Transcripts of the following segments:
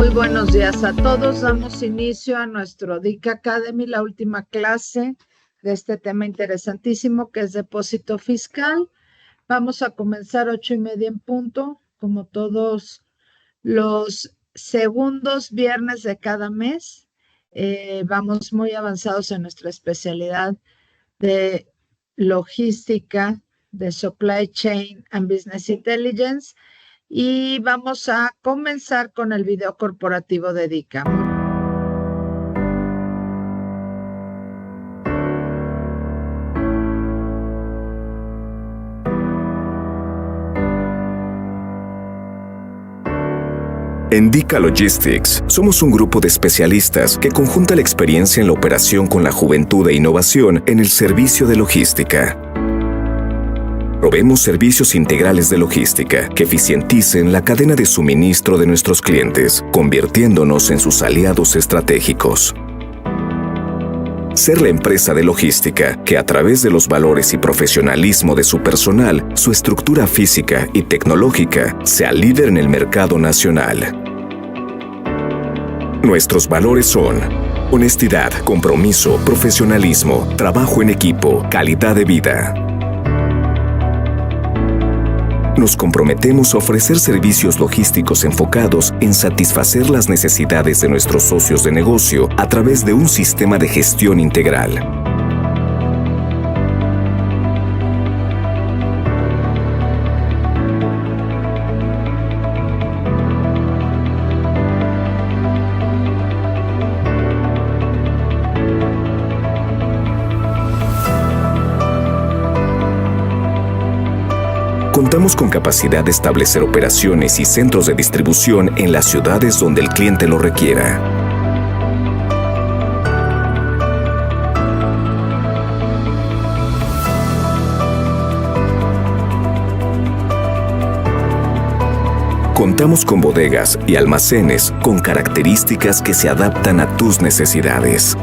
Muy buenos días a todos. Damos inicio a nuestro DIC Academy, la última clase de este tema interesantísimo que es depósito fiscal. Vamos a comenzar 8:30 en punto, como todos los segundos viernes de cada mes. Vamos muy avanzados en nuestra especialidad de logística, de supply chain and business intelligence. Y vamos a comenzar con el video corporativo de DICA. En DICA Logistics, somos un grupo de especialistas que conjunta la experiencia en la operación con la juventud e innovación en el servicio de logística. Proveemos servicios integrales de logística que eficienticen la cadena de suministro de nuestros clientes, convirtiéndonos en sus aliados estratégicos. Ser la empresa de logística que a través de los valores y profesionalismo de su personal, su estructura física y tecnológica, sea líder en el mercado nacional. Nuestros valores son honestidad, compromiso, profesionalismo, trabajo en equipo, calidad de vida. Nos comprometemos a ofrecer servicios logísticos enfocados en satisfacer las necesidades de nuestros socios de negocio a través de un sistema de gestión integral. Contamos con capacidad de establecer operaciones y centros de distribución en las ciudades donde el cliente lo requiera. Contamos con bodegas y almacenes con características que se adaptan a tus necesidades.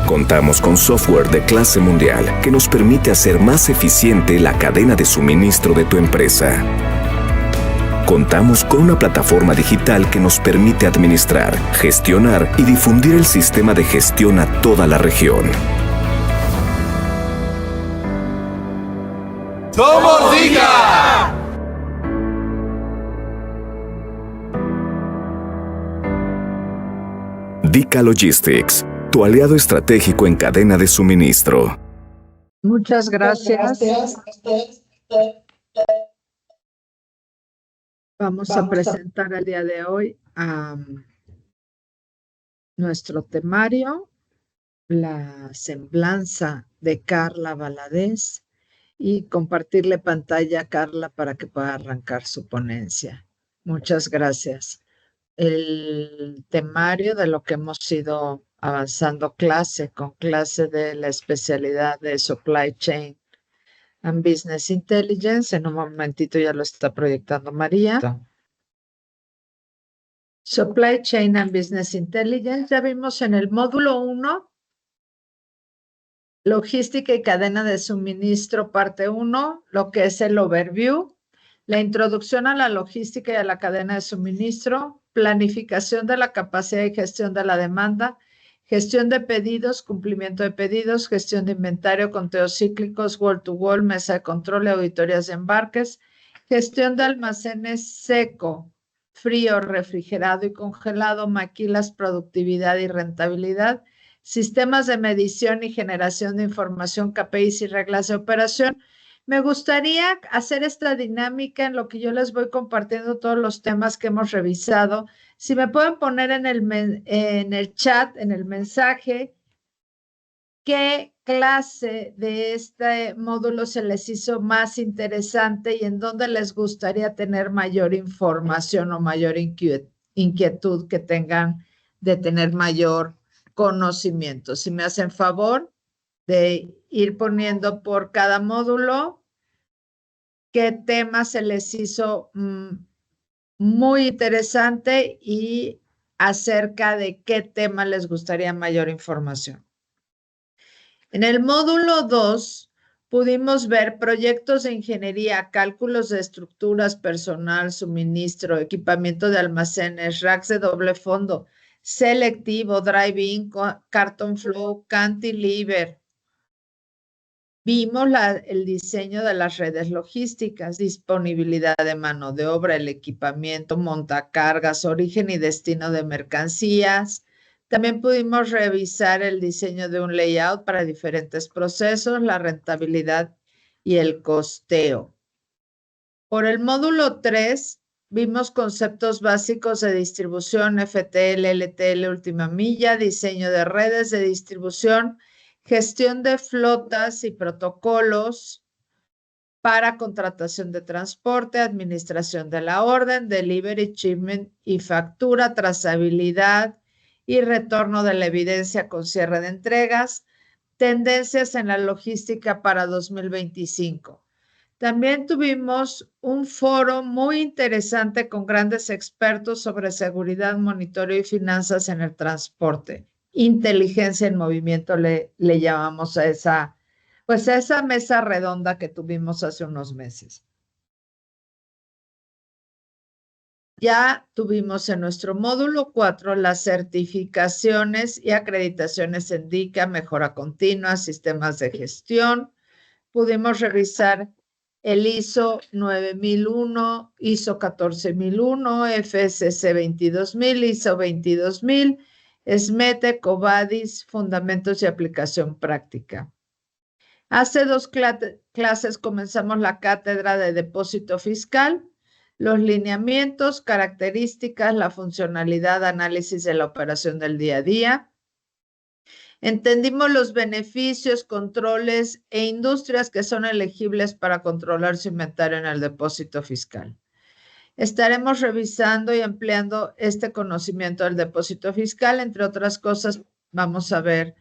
Contamos con software de clase mundial que nos permite hacer más eficiente la cadena de suministro de tu empresa. Contamos con una plataforma digital que nos permite administrar, gestionar y difundir el sistema de gestión a toda la región. ¡Somos DICA! DICA Logistics, tu aliado estratégico en cadena de suministro. Muchas gracias. Vamos a presentar el día de hoy a nuestro temario, la semblanza de Carla Valadez, y compartirle pantalla a Carla para que pueda arrancar su ponencia. Muchas gracias. El temario de lo que hemos ido avanzando clase con clase de la especialidad de Supply Chain and Business Intelligence. En un momentito ya lo está proyectando María. Supply Chain and Business Intelligence. Ya vimos en el módulo 1 Logística y cadena de suministro, parte 1, lo que es el overview, la introducción a la logística y a la cadena de suministro, planificación de la capacidad y gestión de la demanda, gestión de pedidos, cumplimiento de pedidos, gestión de inventario, conteos cíclicos, wall-to-wall, mesa de control y auditorías de embarques, gestión de almacenes seco, frío, refrigerado y congelado, maquilas, productividad y rentabilidad, sistemas de medición y generación de información, KPIs y reglas de operación. Me gustaría hacer esta dinámica en lo que yo les voy compartiendo todos los temas que hemos revisado. Si me pueden poner en el chat, en el mensaje, qué clase de este módulo se les hizo más interesante y en dónde les gustaría tener mayor información o mayor inquietud que tengan de tener mayor conocimiento. Si me hacen favor de ir poniendo por cada módulo qué tema se les hizo muy interesante y acerca de qué tema les gustaría mayor información. En el módulo 2 pudimos ver proyectos de ingeniería, cálculos de estructuras, personal, suministro, equipamiento de almacenes, racks de doble fondo, selectivo, drive-in, carton flow, cantilever. Vimos el diseño de las redes logísticas, disponibilidad de mano de obra, el equipamiento, montacargas, origen y destino de mercancías. También pudimos revisar el diseño de un layout para diferentes procesos, la rentabilidad y el costeo. Por el módulo 3, vimos conceptos básicos de distribución, FTL, LTL, última milla, diseño de redes de distribución, gestión de flotas y protocolos para contratación de transporte, administración de la orden, delivery, shipment y factura, trazabilidad y retorno de la evidencia con cierre de entregas, tendencias en la logística para 2025. También tuvimos un foro muy interesante con grandes expertos sobre seguridad, monitoreo y finanzas en el transporte. Inteligencia en movimiento le llamamos a esa mesa redonda que tuvimos hace unos meses. Ya tuvimos en nuestro módulo 4 las certificaciones y acreditaciones en DICA, mejora continua, sistemas de gestión. Pudimos revisar el ISO 9001, ISO 14001, FSC 22000, ISO 22000, SMETE, EcoVadis, Fundamentos y Aplicación Práctica. Hace 2 clases comenzamos la cátedra de depósito fiscal, los lineamientos, características, la funcionalidad, análisis de la operación del día a día. Entendimos los beneficios, controles e industrias que son elegibles para controlar su inventario en el depósito fiscal. Estaremos revisando y ampliando este conocimiento del depósito fiscal. Entre otras cosas, vamos a ver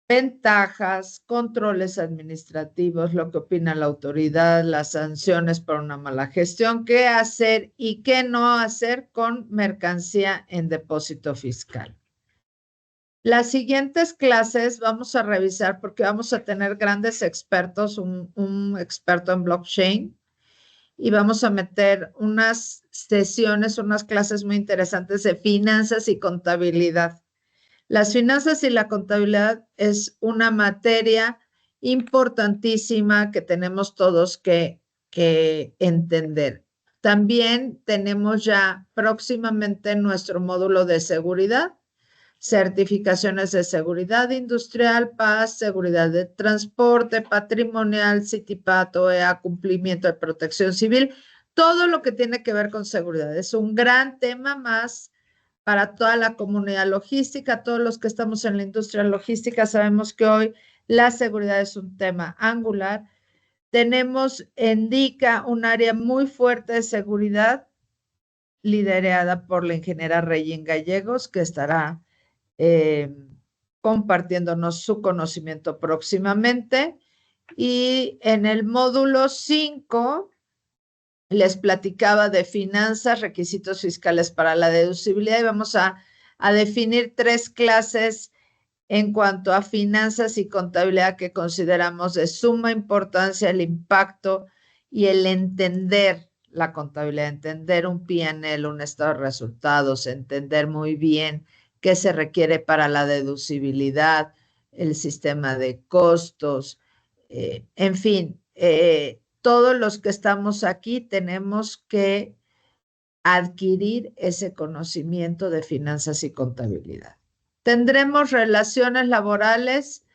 ventajas, controles administrativos, lo que opina la autoridad, las sanciones por una mala gestión, qué hacer y qué no hacer con mercancía en depósito fiscal. Las siguientes clases vamos a revisar porque vamos a tener grandes expertos, un experto en blockchain, y vamos a meter unas sesiones, unas clases muy interesantes de finanzas y contabilidad. Las finanzas y la contabilidad es una materia importantísima que tenemos todos que entender. También tenemos ya próximamente nuestro módulo de seguridad, certificaciones de seguridad industrial, PAS, seguridad de transporte, patrimonial, CITIPAT, OEA, cumplimiento de protección civil, todo lo que tiene que ver con seguridad. Es un gran tema más para toda la comunidad logística. Todos los que estamos en la industria logística sabemos que hoy la seguridad es un tema angular. Tenemos en DICA un área muy fuerte de seguridad liderada por la ingeniera Regín Gallegos, que estará compartiéndonos su conocimiento próximamente. Y en el módulo 5 les platicaba de finanzas, requisitos fiscales para la deducibilidad y vamos a definir 3 clases en cuanto a finanzas y contabilidad, que consideramos de suma importancia el impacto y el entender la contabilidad, entender un P&L, un estado de resultados, entender muy bien qué se requiere para la deducibilidad, el sistema de costos, en fin, todos los que estamos aquí tenemos que adquirir ese conocimiento de finanzas y contabilidad. Tendremos relaciones laborales,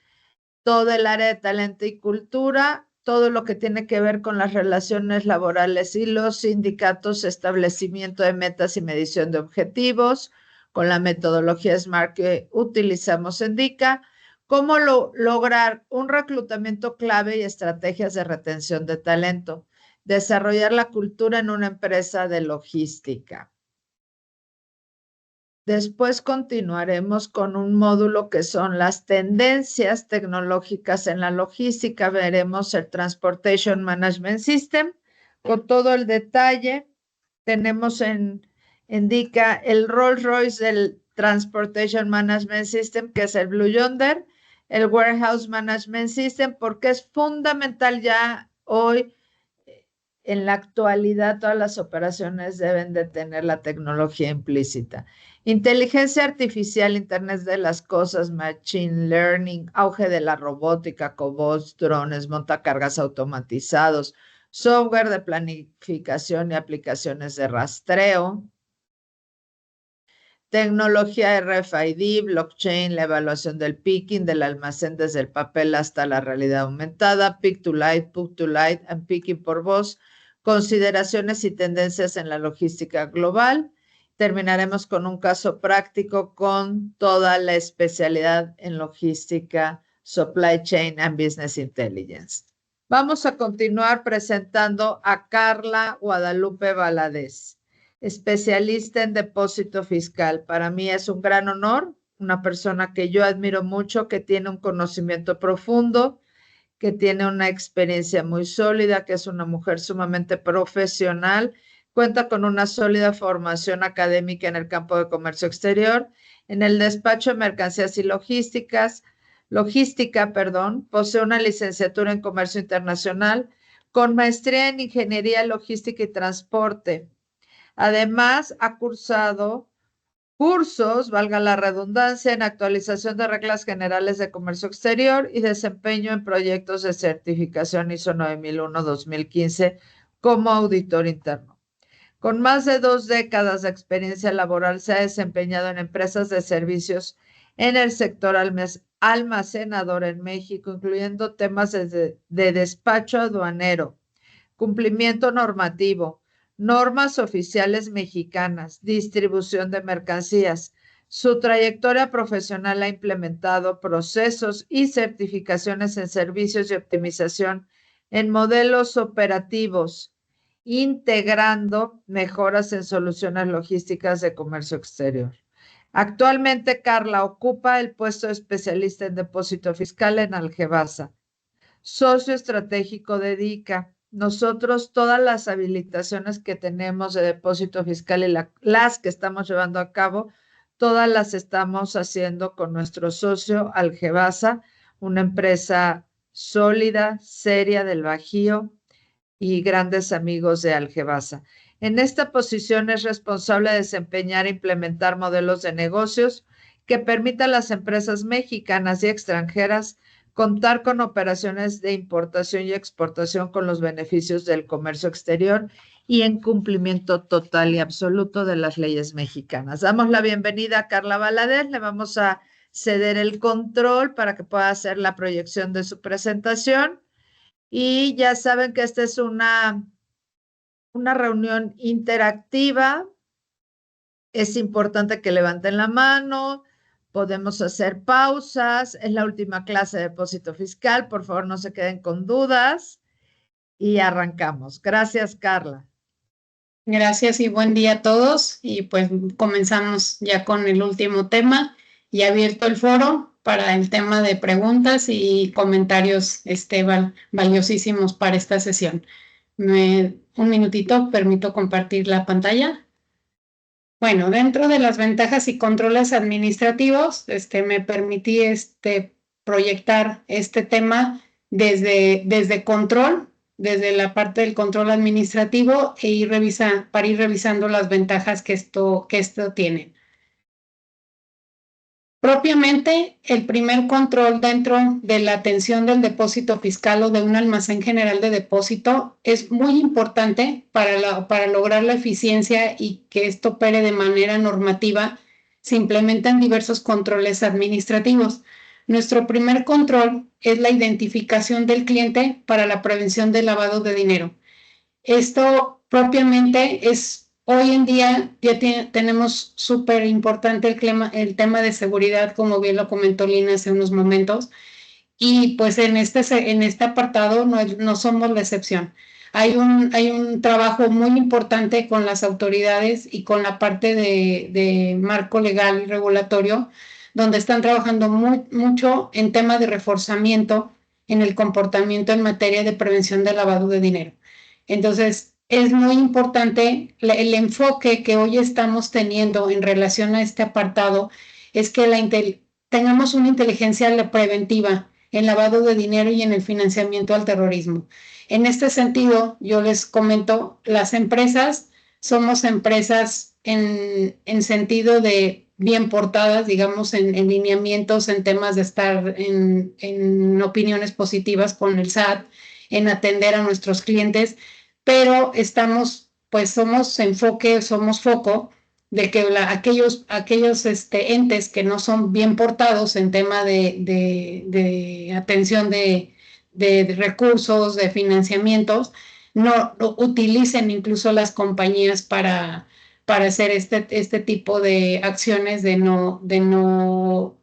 todo el área de talento y cultura, todo lo que tiene que ver con las relaciones laborales y los sindicatos, establecimiento de metas y medición de objetivos, con la metodología SMART que utilizamos en DICA, cómo lograr un reclutamiento clave y estrategias de retención de talento, desarrollar la cultura en una empresa de logística. Después continuaremos con un módulo que son las tendencias tecnológicas en la logística. Veremos el Transportation Management System con todo el detalle. Tenemos en DICA el Rolls Royce del Transportation Management System, que es el Blue Yonder, el Warehouse Management System, porque es fundamental ya hoy. En la actualidad, todas las operaciones deben de tener la tecnología implícita. Inteligencia artificial, Internet de las cosas, machine learning, auge de la robótica, cobots, drones, montacargas automatizados, software de planificación y aplicaciones de rastreo, tecnología RFID, blockchain, la evaluación del picking, del almacén desde el papel hasta la realidad aumentada, pick to light, put to light, and picking por voz, consideraciones y tendencias en la logística global. Terminaremos con un caso práctico con toda la especialidad en logística, supply chain and business intelligence. Vamos a continuar presentando a Carla Guadalupe Valadez, especialista en depósito fiscal. Para mí es un gran honor, una persona que yo admiro mucho, que tiene un conocimiento profundo, que tiene una experiencia muy sólida, que es una mujer sumamente profesional, cuenta con una sólida formación académica en el campo de comercio exterior, en el despacho de mercancías y logística, posee una licenciatura en comercio internacional, con maestría en ingeniería, logística y transporte. Además, ha cursado cursos, valga la redundancia, en actualización de reglas generales de comercio exterior y desempeño en proyectos de certificación ISO 9001-2015 como auditor interno. Con más de 2 décadas de experiencia laboral, se ha desempeñado en empresas de servicios en el sector almacenador en México, incluyendo temas de despacho aduanero, cumplimiento normativo, normas oficiales mexicanas, distribución de mercancías. Su trayectoria profesional ha implementado procesos y certificaciones en servicios y optimización en modelos operativos, integrando mejoras en soluciones logísticas de comercio exterior. Actualmente, Carla ocupa el puesto de especialista en depósito fiscal en Algevasa, socio estratégico de DICA. Nosotros todas las habilitaciones que tenemos de depósito fiscal y las que estamos llevando a cabo, todas las estamos haciendo con nuestro socio Algevasa, una empresa sólida, seria del Bajío y grandes amigos de Algevasa. En esta posición es responsable de desempeñar e implementar modelos de negocios que permitan a las empresas mexicanas y extranjeras contar con operaciones de importación y exportación con los beneficios del comercio exterior y en cumplimiento total y absoluto de las leyes mexicanas. Damos la bienvenida a Carla Valadez, le vamos a ceder el control para que pueda hacer la proyección de su presentación. Y ya saben que esta es una reunión interactiva. Es importante que levanten la mano. Podemos hacer pausas. Es la última clase de depósito fiscal. Por favor, no se queden con dudas. Y arrancamos. Gracias, Carla. Gracias y buen día a todos. Y pues comenzamos ya con el último tema. Y abierto el foro para el tema de preguntas y comentarios valiosísimos para esta sesión. Un minutito, permito compartir la pantalla. Bueno, dentro de las ventajas y controles administrativos, me permití proyectar este tema desde control, desde la parte del control administrativo para ir revisando las ventajas que esto tiene. Propiamente, el primer control dentro de la atención del depósito fiscal o de un almacén general de depósito es muy importante para lograr la eficiencia y que esto opere de manera normativa. Se implementan diversos controles administrativos. Nuestro primer control es la identificación del cliente para la prevención del lavado de dinero. Esto propiamente es... Hoy en día ya tenemos súper importante el tema de seguridad, como bien lo comentó Lina hace unos momentos, y pues en este apartado no somos la excepción. Hay un trabajo muy importante con las autoridades y con la parte de marco legal y regulatorio, donde están trabajando mucho en tema de reforzamiento en el comportamiento en materia de prevención del lavado de dinero. Entonces, es muy importante el enfoque que hoy estamos teniendo en relación a este apartado, es que tengamos una inteligencia preventiva en lavado de dinero y en el financiamiento al terrorismo. En este sentido, yo les comento, las empresas somos empresas en sentido de bien portadas, digamos, en lineamientos, en temas de estar en opiniones positivas con el SAT, en atender a nuestros clientes, pero somos foco de que aquellos entes que no son bien portados en tema de atención de recursos, de financiamientos, no utilicen incluso las compañías para hacer este tipo de acciones de no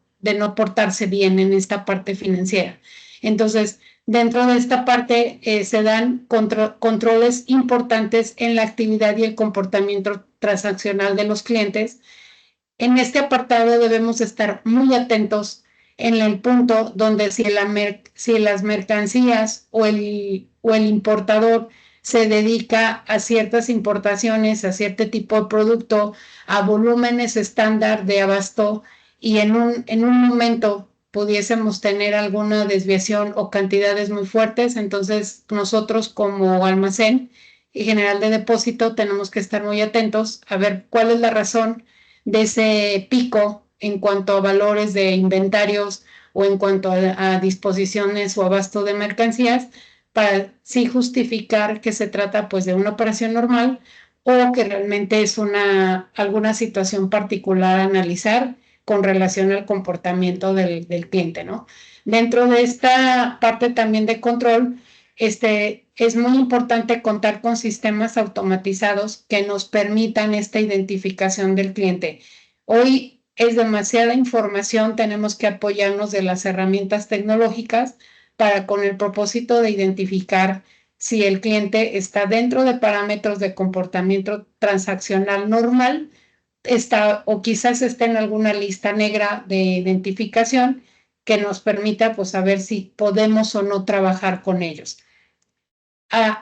portarse bien en esta parte financiera. Entonces, dentro de esta parte se dan controles importantes en la actividad y el comportamiento transaccional de los clientes. En este apartado debemos estar muy atentos en el punto donde si las mercancías o el importador se dedica a ciertas importaciones, a cierto tipo de producto, a volúmenes estándar de abasto, y en un momento pudiésemos tener alguna desviación o cantidades muy fuertes, entonces nosotros como almacén y general de depósito tenemos que estar muy atentos a ver cuál es la razón de ese pico en cuanto a valores de inventarios o en cuanto a disposiciones o abasto de mercancías, para sí justificar que se trata pues de una operación normal o que realmente es alguna situación particular a analizar con relación al comportamiento del cliente, ¿no? Dentro de esta parte también de control, es muy importante contar con sistemas automatizados que nos permitan esta identificación del cliente. Hoy es demasiada información, tenemos que apoyarnos de las herramientas tecnológicas con el propósito de identificar si el cliente está dentro de parámetros de comportamiento transaccional normal, o quizás esté en alguna lista negra de identificación que nos permita pues saber si podemos o no trabajar con ellos.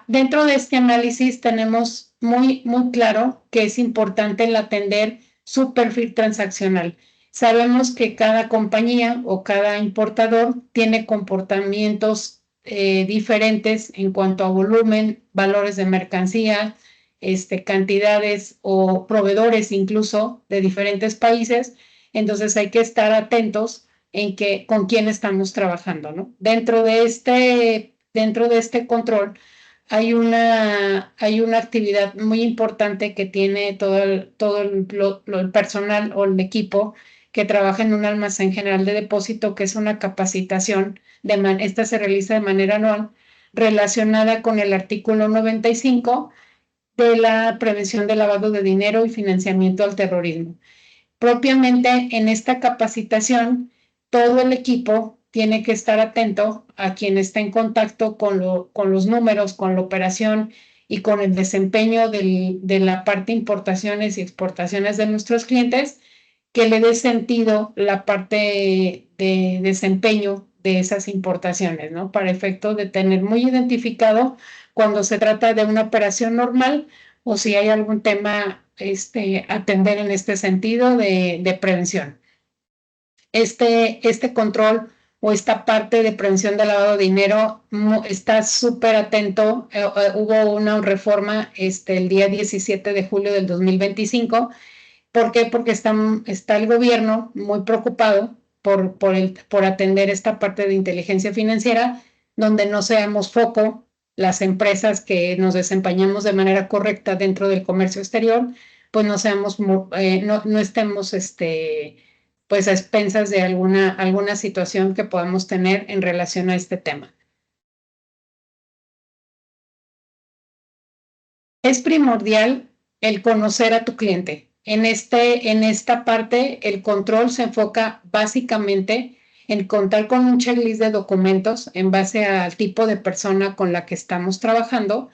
Dentro de este análisis tenemos muy claro que es importante el atender su perfil transaccional. Sabemos que cada compañía o cada importador tiene comportamientos diferentes en cuanto a volumen, valores de mercancía, cantidades o proveedores incluso de diferentes países. Entonces hay que estar atentos con quién estamos trabajando, ¿no? Dentro de este control hay una actividad muy importante que tiene todo el personal o el equipo que trabaja en un almacén general de depósito, que es una capacitación. Esta se realiza de manera anual relacionada con el artículo 95 de la prevención del lavado de dinero y financiamiento al terrorismo. Propiamente en esta capacitación, todo el equipo tiene que estar atento a quien está en contacto con los números, con la operación y con el desempeño de la parte importaciones y exportaciones de nuestros clientes, que le dé sentido la parte de desempeño de esas importaciones, ¿no? Para efecto de tener muy identificado cuando se trata de una operación normal o si hay algún tema atender en este sentido de prevención. Este control o esta parte de prevención del lavado de dinero está súper atento. Hubo una reforma el día 17 de julio del 2025. ¿Por qué? Porque está el gobierno muy preocupado por atender esta parte de inteligencia financiera, donde no seamos foco las empresas que nos desempeñamos de manera correcta dentro del comercio exterior, pues no estemos pues a expensas de alguna situación que podamos tener en relación a este tema. Es primordial el conocer a tu cliente. En esta parte, el control se enfoca básicamente en contar con un checklist de documentos en base al tipo de persona con la que estamos trabajando.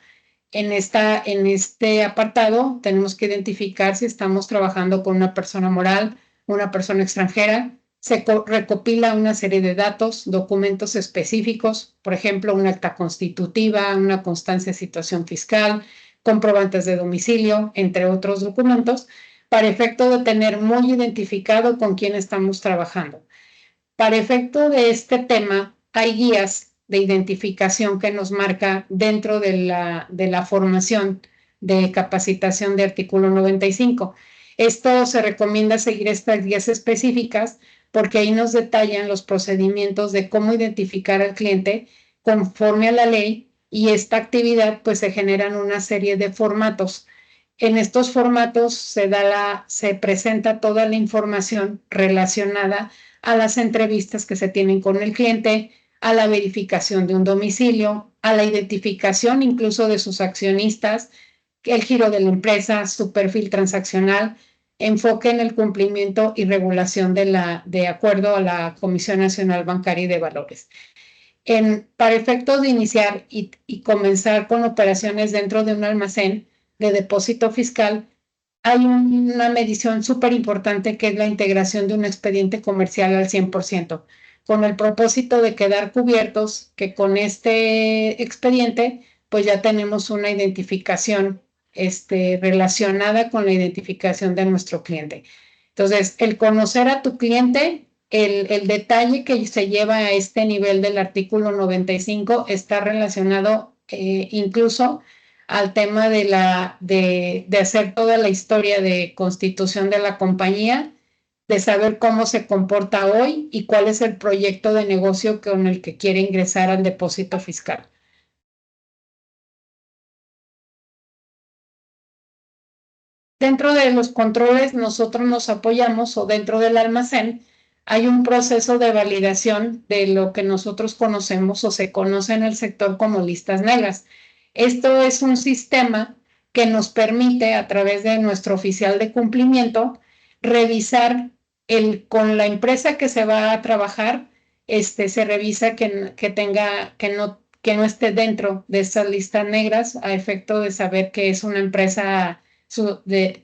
En este apartado tenemos que identificar si estamos trabajando con una persona moral, una persona extranjera. Se recopila una serie de datos, documentos específicos, por ejemplo, una acta constitutiva, una constancia de situación fiscal, comprobantes de domicilio, entre otros documentos, para efecto de tener muy identificado con quién estamos trabajando. Para efecto de este tema, hay guías de identificación que nos marca dentro de la formación de capacitación de artículo 95. Esto se recomienda seguir estas guías específicas porque ahí nos detallan los procedimientos de cómo identificar al cliente conforme a la ley, y esta actividad pues se generan una serie de formatos. En estos formatos se presenta toda la información relacionada a las entrevistas que se tienen con el cliente, a la verificación de un domicilio, a la identificación incluso de sus accionistas, el giro de la empresa, su perfil transaccional, enfoque en el cumplimiento y regulación de acuerdo a la Comisión Nacional Bancaria y de Valores. Para efectos de iniciar y comenzar con operaciones dentro de un almacén de depósito fiscal, hay una medición súper importante que es la integración de un expediente comercial al 100%, con el propósito de quedar cubiertos que con este expediente pues ya tenemos una identificación relacionada con la identificación de nuestro cliente. Entonces, el conocer a tu cliente, el detalle que se lleva a este nivel del artículo 95 está relacionado incluso al tema de hacer toda la historia de constitución de la compañía, de saber cómo se comporta hoy y cuál es el proyecto de negocio con el que quiere ingresar al depósito fiscal. Dentro de los controles nosotros nos apoyamos, o dentro del almacén hay un proceso de validación de lo que nosotros conocemos o se conoce en el sector como listas negras. Esto es un sistema que nos permite, a través de nuestro oficial de cumplimiento, revisar con la empresa que se va a trabajar, se revisa que no esté dentro de esas listas negras, a efecto de saber que es una empresa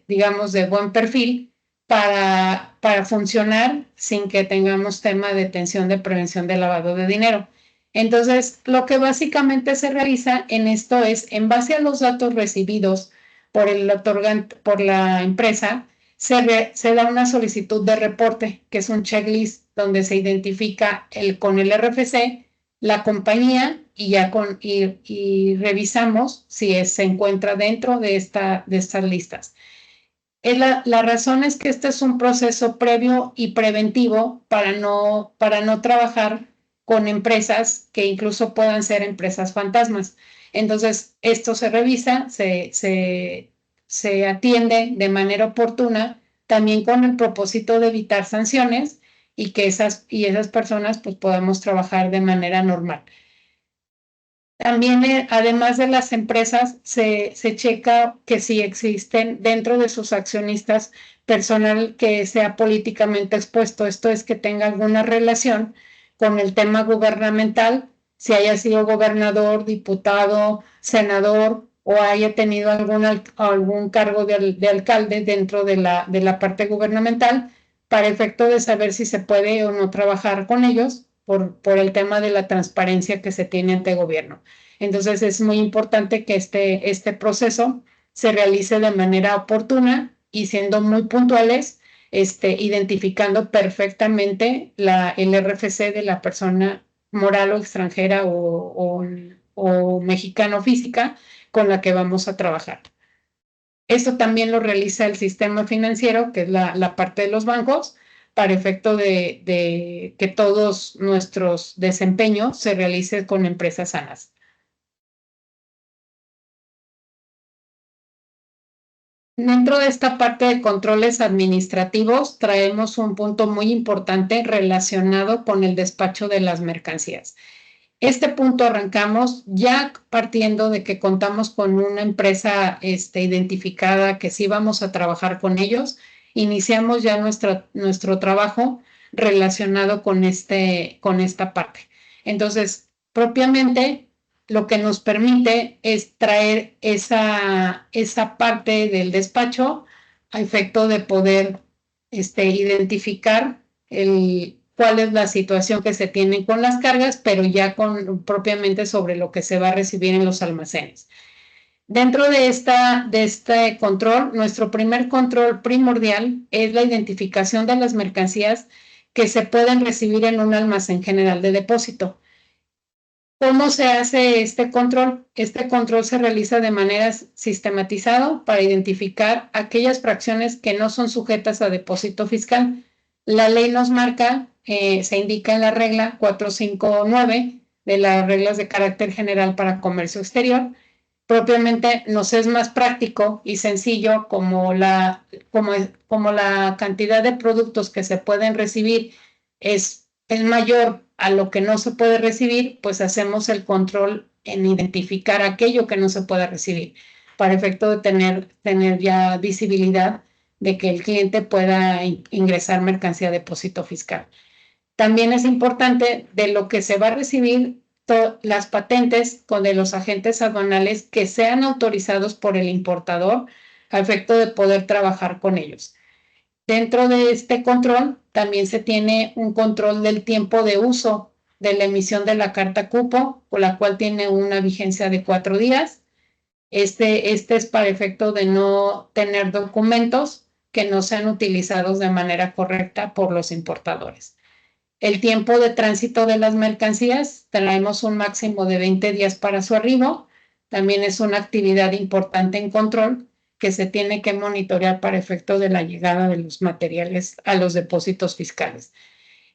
digamos de buen perfil para funcionar sin que tengamos tema de detención de prevención de lavado de dinero. Entonces, lo que básicamente se realiza en esto es, en base a los datos recibidos por el otorgante, por la empresa, se da una solicitud de reporte, que es un checklist donde se identifica con el RFC la compañía y revisamos si se encuentra dentro de estas listas. La razón es que este es un proceso previo y preventivo para no trabajar con empresas que incluso puedan ser empresas fantasmas. Entonces, esto se revisa, se atiende de manera oportuna, también con el propósito de evitar sanciones y que esas personas pues podamos trabajar de manera normal. También, además de las empresas, se checa que si existen dentro de sus accionistas personal que sea políticamente expuesto, esto es que tenga alguna relación con el tema gubernamental, si haya sido gobernador, diputado, senador o haya tenido algún cargo de alcalde dentro de la parte gubernamental, para efecto de saber si se puede o no trabajar con ellos por el tema de la transparencia que se tiene ante el gobierno. Entonces, es muy importante que este proceso se realice de manera oportuna y siendo muy puntuales, identificando perfectamente el RFC de la persona moral o extranjera o mexicano física con la que vamos a trabajar. Esto también lo realiza el sistema financiero, que es la parte de los bancos, para efecto de que todos nuestros desempeños se realicen con empresas sanas. Dentro de esta parte de controles administrativos, traemos un punto muy importante relacionado con el despacho de las mercancías. Este punto arrancamos ya partiendo de que contamos con una empresa identificada que sí vamos a trabajar con ellos. Iniciamos ya nuestro trabajo relacionado con esta parte. Entonces, propiamente lo que nos permite es traer esa parte del despacho a efecto de poder identificar cuál es la situación que se tiene con las cargas, pero ya propiamente sobre lo que se va a recibir en los almacenes. Dentro de este control, nuestro primer control primordial es la identificación de las mercancías que se pueden recibir en un almacén general de depósito. ¿Cómo se hace este control? Este control se realiza de manera sistematizada para identificar aquellas fracciones que no son sujetas a depósito fiscal. La ley nos marca, se indica en la regla 459 de las reglas de carácter general para comercio exterior. Propiamente nos es más práctico y sencillo como la cantidad de productos que se pueden recibir es mayor a lo que no se puede recibir, pues hacemos el control en identificar aquello que no se puede recibir para efecto de tener ya visibilidad de que el cliente pueda ingresar mercancía a depósito fiscal. También es importante de lo que se va a recibir las patentes de los agentes aduanales que sean autorizados por el importador a efecto de poder trabajar con ellos. Dentro de este control también se tiene un control del tiempo de uso de la emisión de la carta cupo, con la cual tiene una vigencia de 4 días. Este es para efecto de no tener documentos que no sean utilizados de manera correcta por los importadores. El tiempo de tránsito de las mercancías, traemos un máximo de 20 días para su arribo. También es una actividad importante en control que se tiene que monitorear para efecto de la llegada de los materiales a los depósitos fiscales.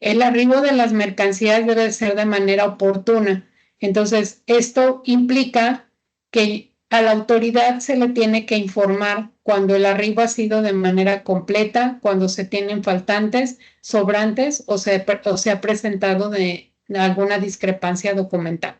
El arribo de las mercancías debe ser de manera oportuna. Entonces, esto implica que a la autoridad se le tiene que informar cuando el arribo ha sido de manera completa, cuando se tienen faltantes, sobrantes o se ha presentado de alguna discrepancia documental.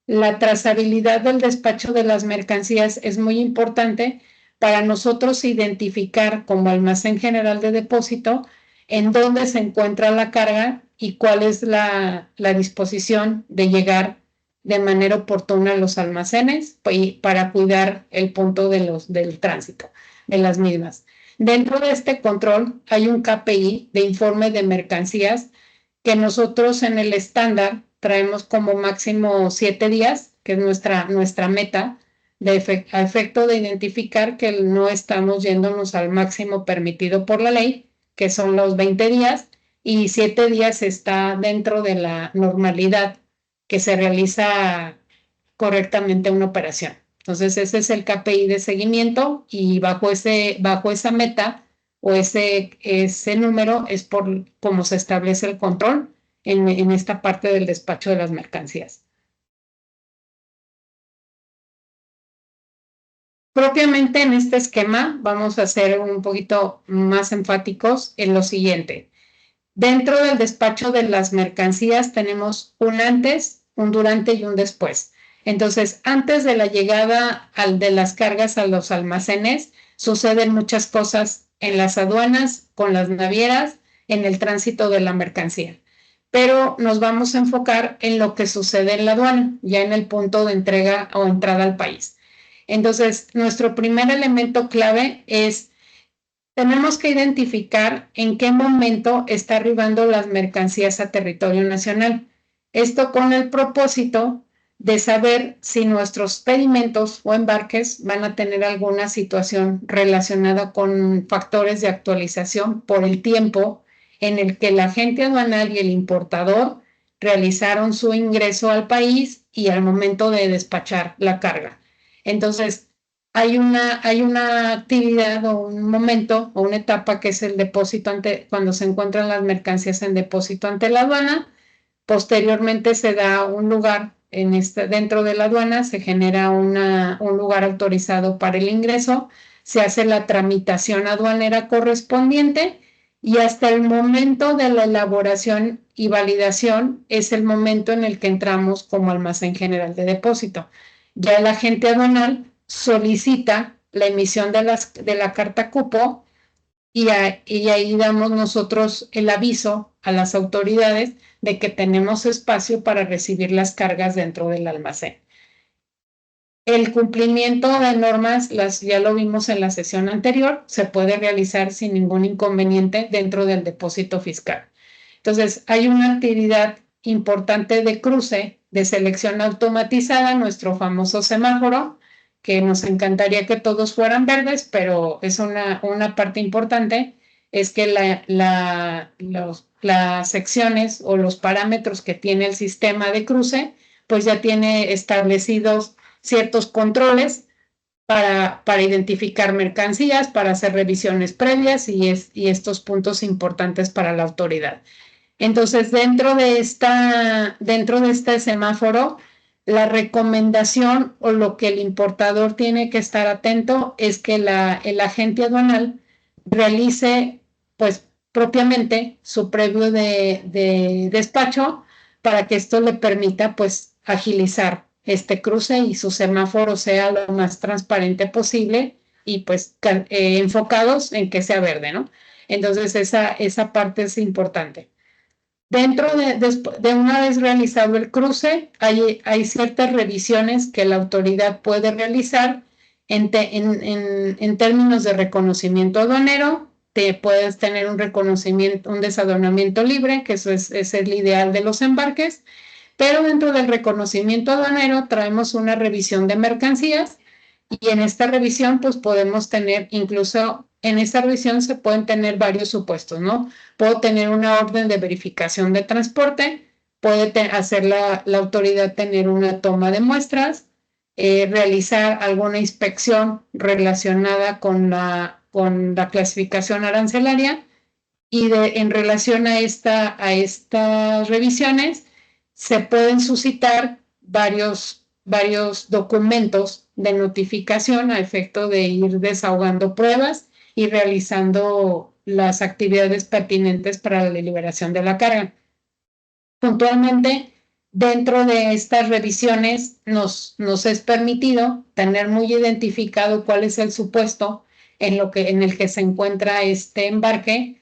La trazabilidad del despacho de las mercancías es muy importante para nosotros identificar como almacén general de depósito en dónde se encuentra la carga y cuál es la disposición de llegar de manera oportuna a los almacenes para cuidar el punto del tránsito de las mismas. Dentro de este control hay un KPI de informe de mercancías que nosotros en el estándar traemos como máximo 7 días, que es nuestra meta, a efecto de identificar que no estamos yéndonos al máximo permitido por la ley, que son los 20 días, y 7 días está dentro de la normalidad que se realiza correctamente una operación. Entonces, ese es el KPI de seguimiento y bajo esa meta o ese número es por cómo se establece el control en esta parte del despacho de las mercancías. Propiamente en este esquema vamos a ser un poquito más enfáticos en lo siguiente. Dentro del despacho de las mercancías tenemos un antes, un durante y un después. Entonces, antes de la llegada de las cargas a los almacenes, suceden muchas cosas en las aduanas, con las navieras, en el tránsito de la mercancía. Pero nos vamos a enfocar en lo que sucede en la aduana, ya en el punto de entrega o entrada al país. Entonces, nuestro primer elemento clave es, tenemos que identificar en qué momento está arribando las mercancías a territorio nacional. Esto con el propósito de saber si nuestros pedimentos o embarques van a tener alguna situación relacionada con factores de actualización por el tiempo en el que el agente aduanal y el importador realizaron su ingreso al país y al momento de despachar la carga. Entonces, hay una actividad o un momento o una etapa que es el depósito cuando se encuentran las mercancías en depósito ante la aduana. Posteriormente se da un lugar dentro de la aduana, se genera un lugar autorizado para el ingreso, se hace la tramitación aduanera correspondiente y hasta el momento de la elaboración y validación es el momento en el que entramos como almacén general de depósito. Ya el agente aduanal solicita la emisión de la carta cupo y ahí damos nosotros el aviso a las autoridades de que tenemos espacio para recibir las cargas dentro del almacén. El cumplimiento de normas, ya lo vimos en la sesión anterior, se puede realizar sin ningún inconveniente dentro del depósito fiscal. Entonces, hay una actividad importante de cruce, de selección automatizada, nuestro famoso semáforo, que nos encantaría que todos fueran verdes, pero es una parte importante, es que las secciones o los parámetros que tiene el sistema de cruce, pues ya tiene establecidos ciertos controles para identificar mercancías, para hacer revisiones previas y estos puntos importantes para la autoridad. Entonces, dentro de este semáforo, la recomendación o lo que el importador tiene que estar atento es que el agente aduanal realice, pues, propiamente su previo de despacho para que esto le permita, pues, agilizar este cruce y su semáforo sea lo más transparente posible y, pues, enfocados en que sea verde, ¿no? Entonces, esa parte es importante. Dentro de una vez realizado el cruce, hay ciertas revisiones que la autoridad puede realizar en términos de reconocimiento aduanero. Puedes tener un desaduanamiento libre, que eso es el ideal de los embarques, pero dentro del reconocimiento aduanero traemos una revisión de mercancías y en esta revisión pues podemos tener incluso... En esta revisión se pueden tener varios supuestos, ¿no? Puedo tener una orden de verificación de transporte, puede hacer la autoridad tener una toma de muestras, realizar alguna inspección relacionada con la clasificación arancelaria y en relación a estas revisiones se pueden suscitar varios documentos de notificación a efecto de ir desahogando pruebas y realizando las actividades pertinentes para la liberación de la carga. Puntualmente, dentro de estas revisiones nos es permitido tener muy identificado cuál es el supuesto en el que se encuentra este embarque,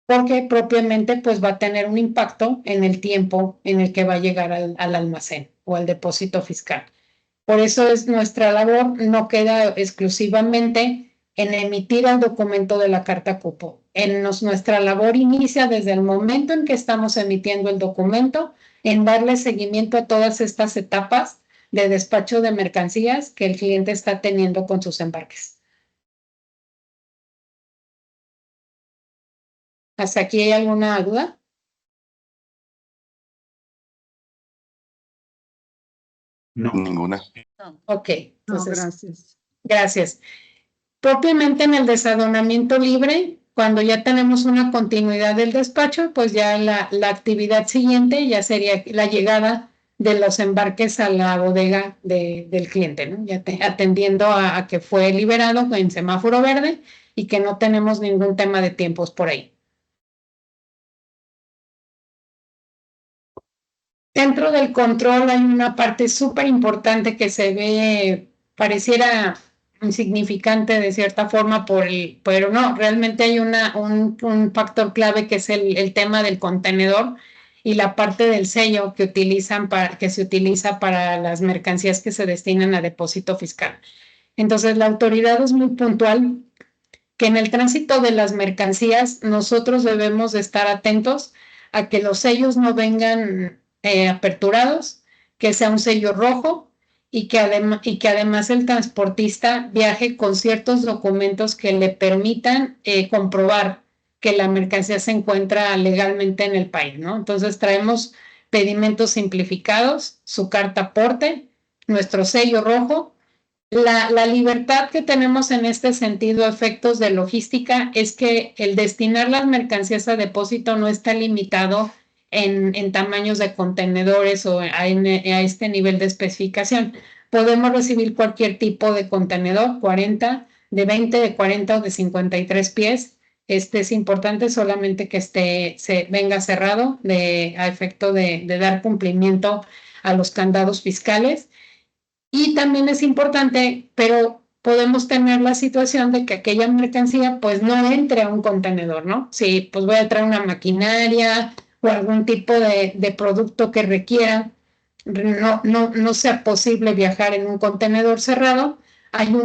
porque propiamente pues va a tener un impacto en el tiempo en el que va a llegar al almacén o al depósito fiscal. Por eso es nuestra labor, no queda exclusivamente en emitir el documento de la carta cupo. Nuestra labor inicia desde el momento en que estamos emitiendo el documento, en darle seguimiento a todas estas etapas de despacho de mercancías que el cliente está teniendo con sus embarques. ¿Hasta aquí hay alguna duda? No. Ninguna. Ok. Entonces, no, gracias. Gracias. Propiamente en el desaduanamiento libre, cuando ya tenemos una continuidad del despacho, pues ya la actividad siguiente ya sería la llegada de los embarques a la bodega del cliente, ¿no? Ya atendiendo a que fue liberado en semáforo verde y que no tenemos ningún tema de tiempos por ahí. Dentro del control hay una parte súper importante que se ve, pareciera insignificante de cierta forma, pero no, realmente hay un factor clave que es el tema del contenedor y la parte del sello que se utiliza para las mercancías que se destinan a depósito fiscal. Entonces, la autoridad es muy puntual que en el tránsito de las mercancías nosotros debemos de estar atentos a que los sellos no vengan aperturados, que sea un sello rojo y que además el transportista viaje con ciertos documentos que le permitan comprobar que la mercancía se encuentra legalmente en el país, ¿no? Entonces traemos pedimentos simplificados, su carta aporte, nuestro sello rojo. La libertad que tenemos en este sentido, efectos de logística, es que el destinar las mercancías a depósito no está limitado en tamaños de contenedores o a este nivel de especificación. Podemos recibir cualquier tipo de contenedor, 40, de 20, de 40 o de 53 pies. Es importante solamente que venga cerrado a efecto de dar cumplimiento a los candados fiscales. Y también es importante, pero podemos tener la situación de que aquella mercancía pues no entre a un contenedor, ¿no? Si pues voy a traer una maquinaria o algún tipo de producto que requiera, no sea posible viajar en un contenedor cerrado, hay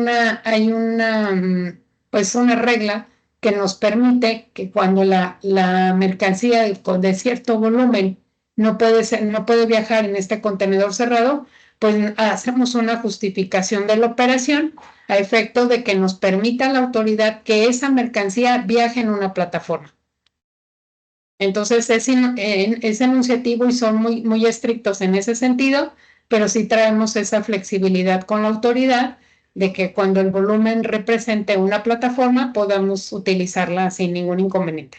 pues una regla que nos permite que cuando la mercancía de cierto volumen no puede viajar en este contenedor cerrado, pues hacemos una justificación de la operación a efecto de que nos permita la autoridad que esa mercancía viaje en una plataforma. Entonces es enunciativo y son muy estrictos en ese sentido, pero sí traemos esa flexibilidad con la autoridad de que cuando el volumen represente una plataforma podamos utilizarla sin ningún inconveniente.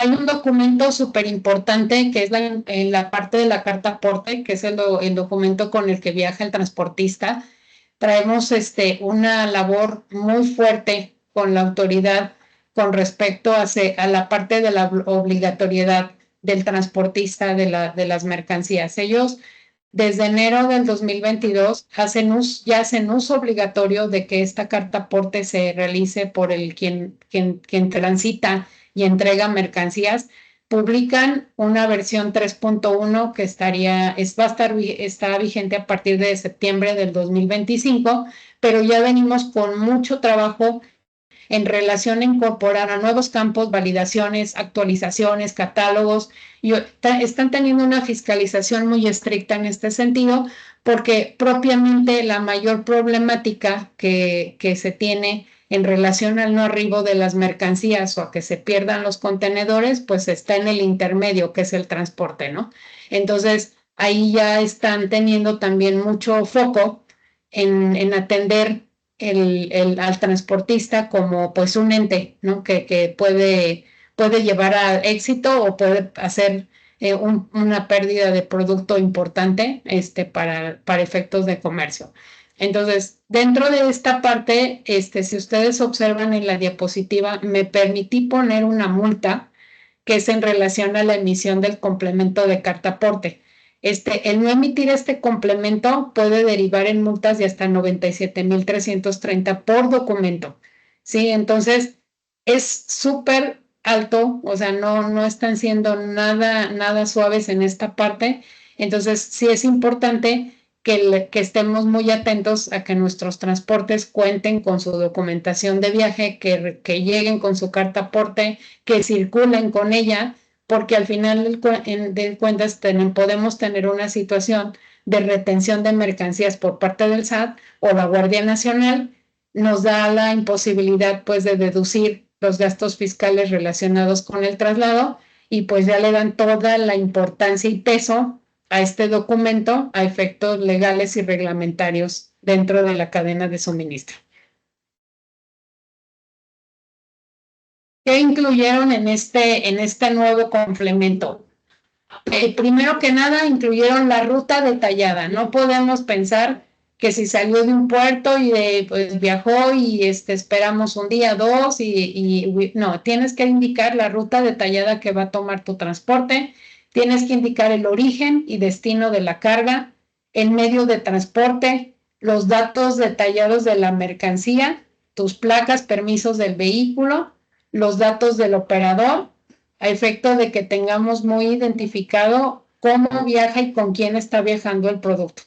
Hay un documento súper importante que es en la parte de la carta aporte, que es el documento con el que viaja el transportista. Traemos una labor muy fuerte con la autoridad con respecto a la parte de la obligatoriedad del transportista de las mercancías. Ellos, desde enero del 2022, ya hacen uso obligatorio de que esta carta aporte se realice por quien transita y entrega mercancías. Publican una versión 3.1 que está vigente a partir de septiembre del 2025, pero ya venimos con mucho trabajo en relación a incorporar a nuevos campos, validaciones, actualizaciones, catálogos, y están teniendo una fiscalización muy estricta en este sentido, porque propiamente la mayor problemática que se tiene en relación al no arribo de las mercancías o a que se pierdan los contenedores, pues está en el intermedio, que es el transporte, ¿no? Entonces, ahí ya están teniendo también mucho foco en atender al transportista como pues un ente, ¿no? Que puede llevar a éxito o puede hacer una pérdida de producto importante para efectos de comercio. Entonces, dentro de esta parte, si ustedes observan en la diapositiva, me permití poner una multa que es en relación a la emisión del complemento de carta aporte. El no emitir este complemento puede derivar en multas de hasta 97,330 por documento, ¿sí? Entonces, es súper alto, o sea, no están siendo nada suaves en esta parte. Entonces, sí es importante que estemos muy atentos a que nuestros transportes cuenten con su documentación de viaje, que lleguen con su carta aporte, que circulen con ella, porque al final de cuentas podemos tener una situación de retención de mercancías por parte del SAT o la Guardia Nacional. Nos da la imposibilidad pues de deducir los gastos fiscales relacionados con el traslado y pues ya le dan toda la importancia y peso a este documento a efectos legales y reglamentarios dentro de la cadena de suministro. ¿Qué incluyeron en este nuevo complemento? Primero que nada, incluyeron la ruta detallada. No podemos pensar que si salió de un puerto y pues viajó y esperamos un día, dos, no, tienes que indicar la ruta detallada que va a tomar tu transporte, tienes que indicar el origen y destino de la carga, el medio de transporte, los datos detallados de la mercancía, tus placas, permisos del vehículo, los datos del operador, a efecto de que tengamos muy identificado cómo viaja y con quién está viajando el producto.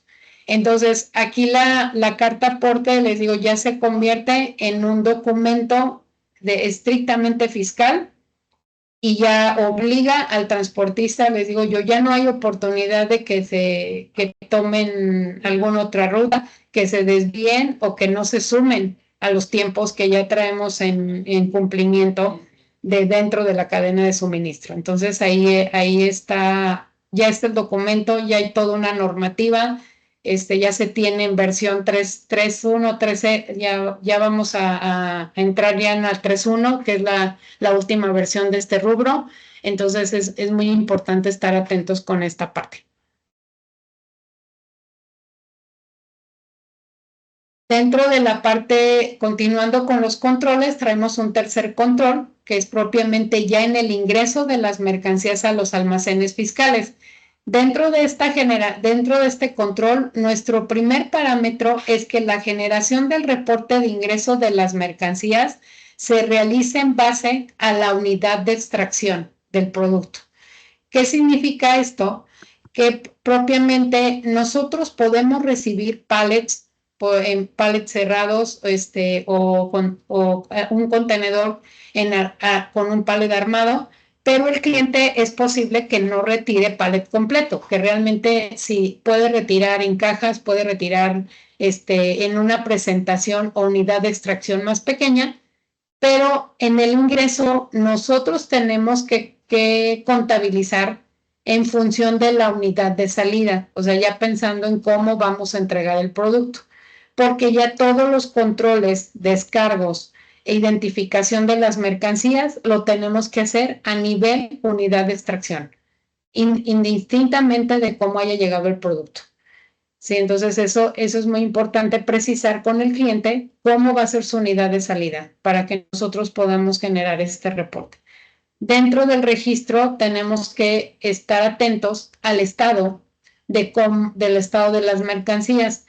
Entonces, aquí la carta aporte, les digo, ya se convierte en un documento estrictamente fiscal y ya obliga al transportista, les digo yo, ya no hay oportunidad de que tomen alguna otra ruta, que se desvíen o que no se sumen a los tiempos que ya traemos en cumplimiento de dentro de la cadena de suministro. Entonces ahí está, ya está el documento, ya hay toda una normativa, ya se tiene en versión 3.1, 3, ya vamos a entrar ya en la 3.1, que es la última versión de este rubro. Entonces es muy importante estar atentos con esta parte. Dentro de la parte, continuando con los controles, traemos un tercer control, que es propiamente ya en el ingreso de las mercancías a los almacenes fiscales. Dentro de este control, nuestro primer parámetro es que la generación del reporte de ingreso de las mercancías se realice en base a la unidad de extracción del producto. ¿Qué significa esto? Que propiamente nosotros podemos recibir pallets en pallets cerrados o un contenedor con un pallet armado, pero el cliente es posible que no retire pallet completo, que realmente sí puede retirar en cajas, puede retirar en una presentación o unidad de extracción más pequeña, pero en el ingreso nosotros tenemos que contabilizar en función de la unidad de salida, o sea, ya pensando en cómo vamos a entregar el producto, porque ya todos los controles, descargos e identificación de las mercancías lo tenemos que hacer a nivel unidad de extracción, indistintamente de cómo haya llegado el producto. Sí, entonces eso es muy importante precisar con el cliente cómo va a ser su unidad de salida para que nosotros podamos generar este reporte. Dentro del registro tenemos que estar atentos al estado del estado de las mercancías.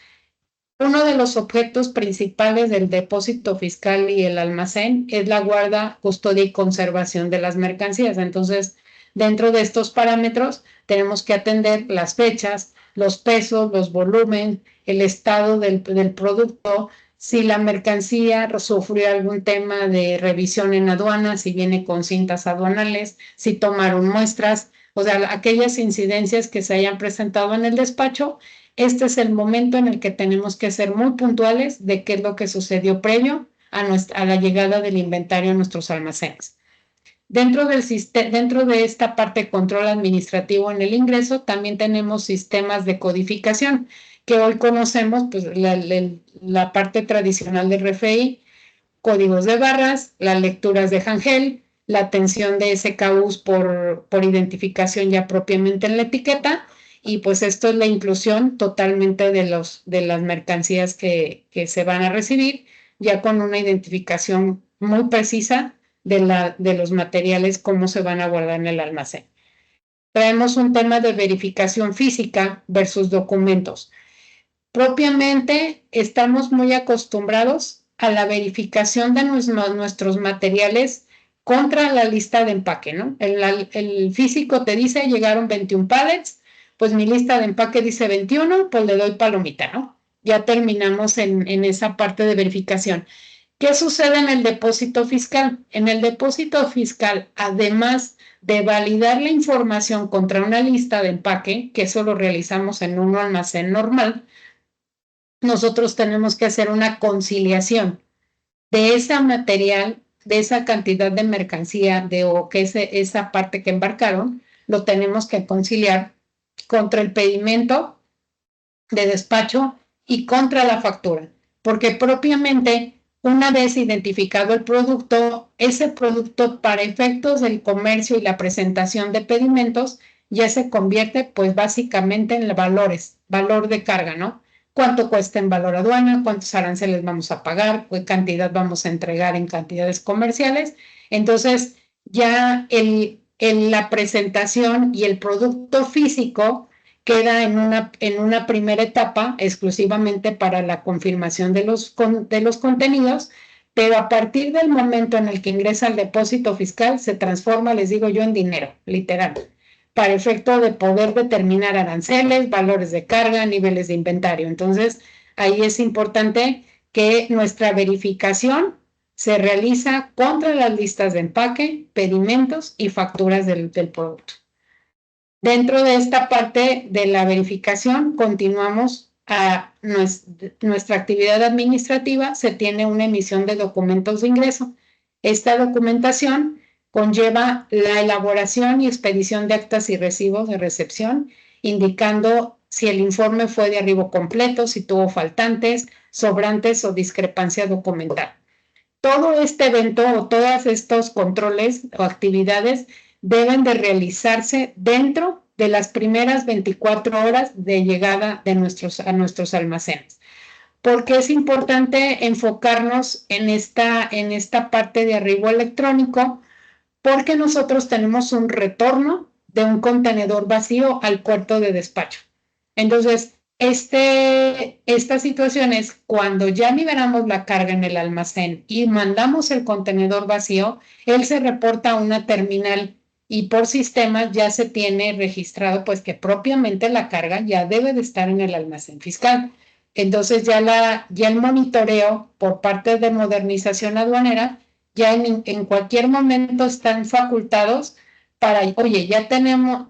Uno de los objetos principales del depósito fiscal y el almacén es la guarda, custodia y conservación de las mercancías. Entonces, dentro de estos parámetros tenemos que atender las fechas, los pesos, los volúmenes, el estado del producto, si la mercancía sufrió algún tema de revisión en aduanas, si viene con cintas aduanales, si tomaron muestras, o sea, aquellas incidencias que se hayan presentado en el despacho. Este es el momento en el que tenemos que ser muy puntuales de qué es lo que sucedió previo a la llegada del inventario a nuestros almacenes. Dentro de esta parte de control administrativo en el ingreso, también tenemos sistemas de codificación, que hoy conocemos, pues la parte tradicional del RFI, códigos de barras, las lecturas de Hangel, la atención de SKUs por identificación ya propiamente en la etiqueta, y pues esto es la inclusión totalmente de las mercancías que se van a recibir, ya con una identificación muy precisa de los materiales, cómo se van a guardar en el almacén. Traemos un tema de verificación física versus documentos. Propiamente estamos muy acostumbrados a la verificación de nuestros materiales contra la lista de empaque, ¿no? El físico te dice llegaron 21 pallets, pues mi lista de empaque dice 21, pues le doy palomita, ¿no? Ya terminamos en esa parte de verificación. ¿Qué sucede en el depósito fiscal? En el depósito fiscal, además de validar la información contra una lista de empaque, que eso lo realizamos en un almacén normal, nosotros tenemos que hacer una conciliación de ese material, de esa cantidad de mercancía, esa parte que embarcaron, lo tenemos que conciliar contra el pedimento de despacho y contra la factura, porque propiamente una vez identificado el producto, ese producto para efectos del comercio y la presentación de pedimentos ya se convierte pues básicamente en valor de carga, ¿no? Cuánto cuesta en valor aduana, cuántos aranceles vamos a pagar, qué cantidad vamos a entregar en cantidades comerciales. Entonces ya la presentación y el producto físico queda en una primera etapa exclusivamente para la confirmación de los contenidos, pero a partir del momento en el que ingresa al depósito fiscal se transforma, les digo yo, en dinero, literal, para efecto de poder determinar aranceles, valores de carga, niveles de inventario. Entonces, ahí es importante que nuestra verificación se realiza contra las listas de empaque, pedimentos y facturas del producto. Dentro de esta parte de la verificación, continuamos a nuestra actividad administrativa. Se tiene una emisión de documentos de ingreso. Esta documentación conlleva la elaboración y expedición de actas y recibos de recepción, indicando si el informe fue de arribo completo, si tuvo faltantes, sobrantes o discrepancia documental. Todo este evento o todos estos controles o actividades deben de realizarse dentro de las primeras 24 horas de llegada de a nuestros almacenes. Porque es importante enfocarnos en esta parte de arribo electrónico, porque nosotros tenemos un retorno de un contenedor vacío al puerto de despacho. Entonces, esta situación es cuando ya liberamos la carga en el almacén y mandamos el contenedor vacío, él se reporta a una terminal y por sistema ya se tiene registrado pues que propiamente la carga ya debe de estar en el almacén fiscal. Entonces ya el monitoreo por parte de modernización aduanera ya en cualquier momento están facultados para, oye, ya tenemos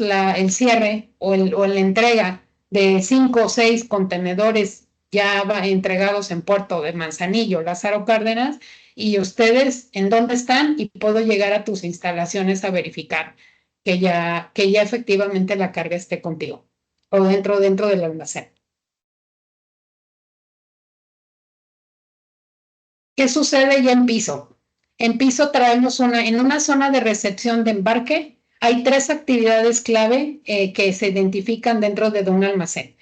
el cierre o la entrega de 5 o 6 contenedores ya entregados en Puerto de Manzanillo, Lázaro Cárdenas, y ustedes en dónde están, y puedo llegar a tus instalaciones a verificar que ya efectivamente la carga esté contigo o dentro del almacén. ¿Qué sucede ya en piso? En piso traemos en una zona de recepción de embarque. Hay 3 actividades clave que se identifican dentro de un almacén.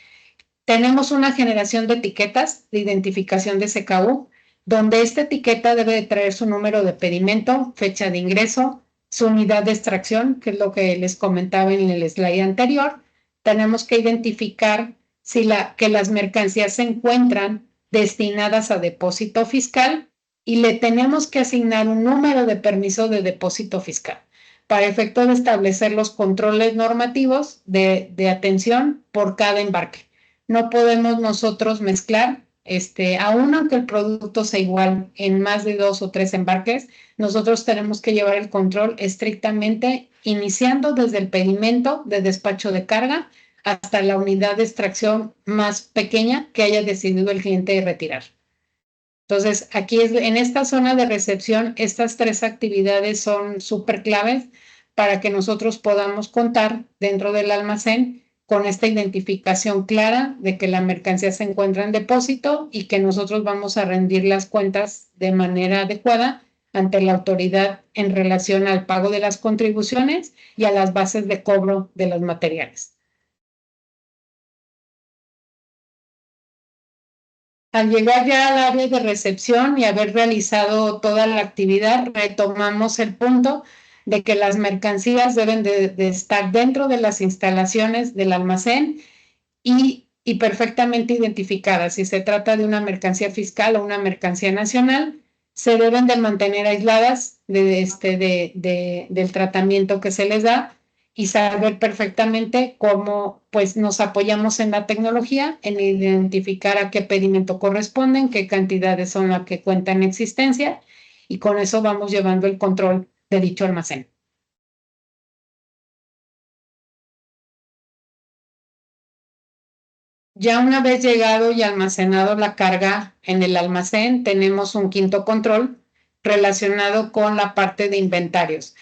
Tenemos una generación de etiquetas de identificación de SKU, donde esta etiqueta debe de traer su número de pedimento, fecha de ingreso, su unidad de extracción, que es lo que les comentaba en el slide anterior. Tenemos que identificar que las mercancías se encuentran destinadas a depósito fiscal y le tenemos que asignar un número de permiso de depósito fiscal para efecto de establecer los controles normativos de atención por cada embarque. No podemos nosotros mezclar, aún aunque el producto sea igual en más de 2 o 3 embarques, nosotros tenemos que llevar el control estrictamente iniciando desde el pedimento de despacho de carga hasta la unidad de extracción más pequeña que haya decidido el cliente retirar. Entonces, aquí en esta zona de recepción, estas 3 actividades son súper claves para que nosotros podamos contar dentro del almacén con esta identificación clara de que la mercancía se encuentra en depósito y que nosotros vamos a rendir las cuentas de manera adecuada ante la autoridad en relación al pago de las contribuciones y a las bases de cobro de los materiales. Al llegar ya al área de recepción y haber realizado toda la actividad, retomamos el punto de que las mercancías deben de estar dentro de las instalaciones del almacén y perfectamente identificadas. Si se trata de una mercancía fiscal o una mercancía nacional, se deben de mantener aisladas del tratamiento que se les da y saber perfectamente cómo pues, nos apoyamos en la tecnología, en identificar a qué pedimento corresponden, qué cantidades son las que cuentan en existencia, y con eso vamos llevando el control de dicho almacén. Ya una vez llegado y almacenado la carga en el almacén, tenemos un 5º control relacionado con la parte de inventarios.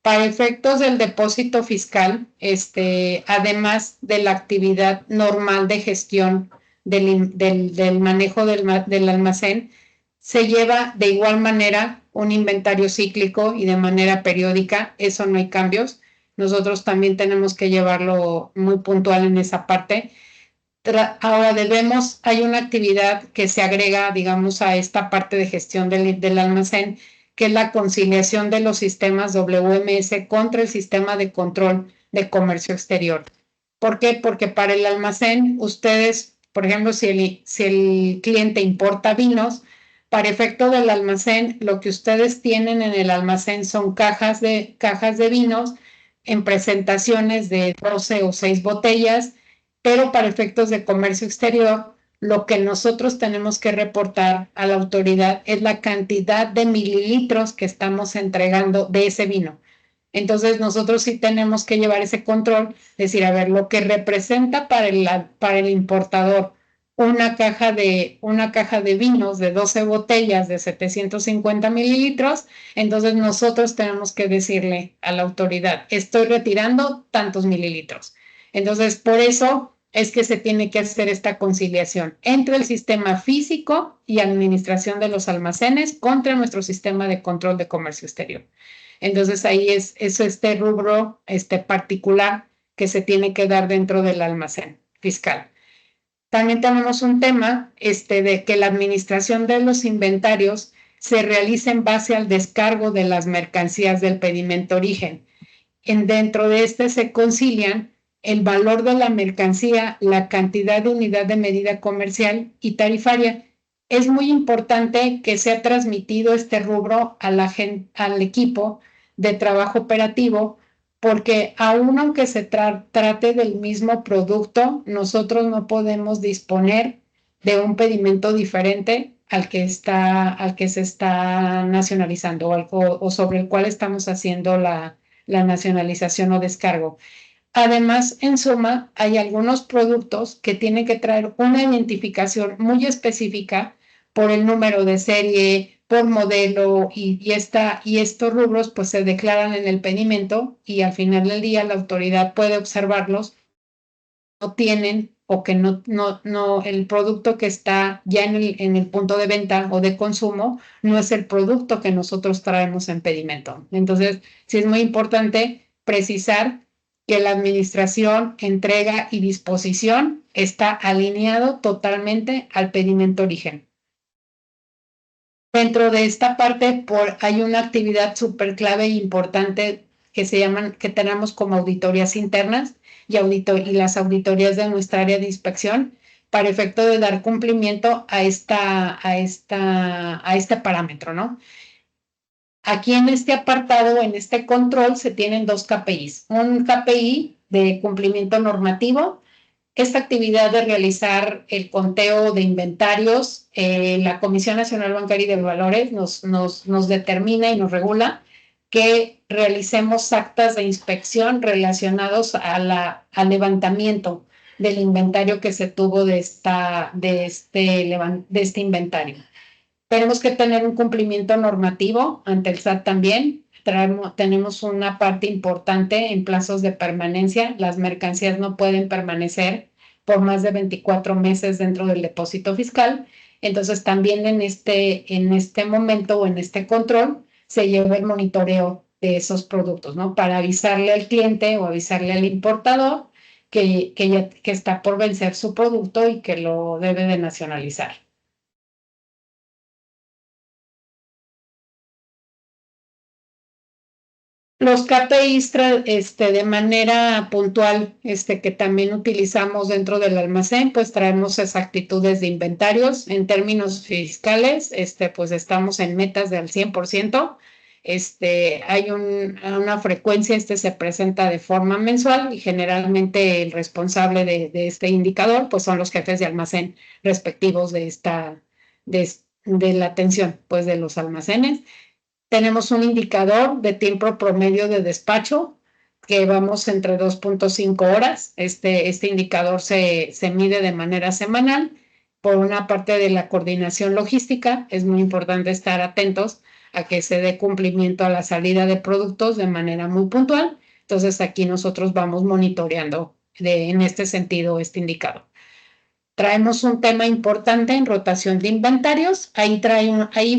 Para efectos del depósito fiscal, además de la actividad normal de gestión del manejo del almacén, se lleva de igual manera un inventario cíclico y de manera periódica. Eso no hay cambios. Nosotros también tenemos que llevarlo muy puntual en esa parte. Ahora hay una actividad que se agrega, digamos, a esta parte de gestión del almacén, que es la conciliación de los sistemas WMS contra el sistema de control de comercio exterior. ¿Por qué? Porque para el almacén, ustedes, por ejemplo, si el cliente importa vinos, para efecto del almacén, lo que ustedes tienen en el almacén son cajas de vinos en presentaciones de 12 o 6 botellas, pero para efectos de comercio exterior, lo que nosotros tenemos que reportar a la autoridad es la cantidad de mililitros que estamos entregando de ese vino. Entonces nosotros sí tenemos que llevar ese control, decir, a ver, lo que representa para el importador una caja de vinos de 12 botellas de 750 mililitros, entonces nosotros tenemos que decirle a la autoridad, estoy retirando tantos mililitros. Entonces, por eso es que se tiene que hacer esta conciliación entre el sistema físico y administración de los almacenes contra nuestro sistema de control de comercio exterior. Entonces, ahí es este rubro particular que se tiene que dar dentro del almacén fiscal. También tenemos un tema de que la administración de los inventarios se realiza en base al descargo de las mercancías del pedimento origen. Dentro de se concilian el valor de la mercancía, la cantidad de unidad de medida comercial y tarifaria. Es muy importante que sea transmitido este rubro al equipo de trabajo operativo, porque aun aunque se trate del mismo producto, nosotros no podemos disponer de un pedimento diferente al que se está nacionalizando o sobre el cual estamos haciendo la nacionalización o descargo. Además, en suma, hay algunos productos que tienen que traer una identificación muy específica por el número de serie, por modelo, y estos rubros pues se declaran en el pedimento y al final del día la autoridad puede observarlos, no tienen o que no el producto que está ya en el punto de venta o de consumo no es el producto que nosotros traemos en pedimento. Entonces, sí es muy importante precisar que la administración, entrega y disposición está alineado totalmente al pedimento origen. Dentro de esta parte hay una actividad súper clave e importante que tenemos como auditorías internas y las auditorías de nuestra área de inspección para efecto de dar cumplimiento a este parámetro, ¿no? Aquí en este apartado, en este control, se tienen dos KPIs. Un KPI de cumplimiento normativo. Esta actividad de realizar el conteo de inventarios, la Comisión Nacional Bancaria y de Valores nos determina y nos regula que realicemos actas de inspección relacionados al levantamiento del inventario que se tuvo de este inventario. Tenemos que tener un cumplimiento normativo ante el SAT también. Tenemos una parte importante en plazos de permanencia. Las mercancías no pueden permanecer por más de 24 meses dentro del depósito fiscal. Entonces, también en este momento o en este control se lleva el monitoreo de esos productos, ¿no? Para avisarle al cliente o avisarle al importador que está por vencer su producto y que lo debe de nacionalizar. Los KPIs de manera puntual que también utilizamos dentro del almacén, pues traemos exactitudes de inventarios. En términos fiscales, pues estamos en metas del 100%. Hay una frecuencia, se presenta de forma mensual y generalmente el responsable de este indicador pues son los jefes de almacén respectivos de la atención pues de los almacenes. Tenemos un indicador de tiempo promedio de despacho que vamos entre 2.5 horas. Este indicador se mide de manera semanal. Por una parte de la coordinación logística, es muy importante estar atentos a que se dé cumplimiento a la salida de productos de manera muy puntual. Entonces, aquí nosotros vamos monitoreando en este sentido este indicador. Traemos un tema importante en rotación de inventarios.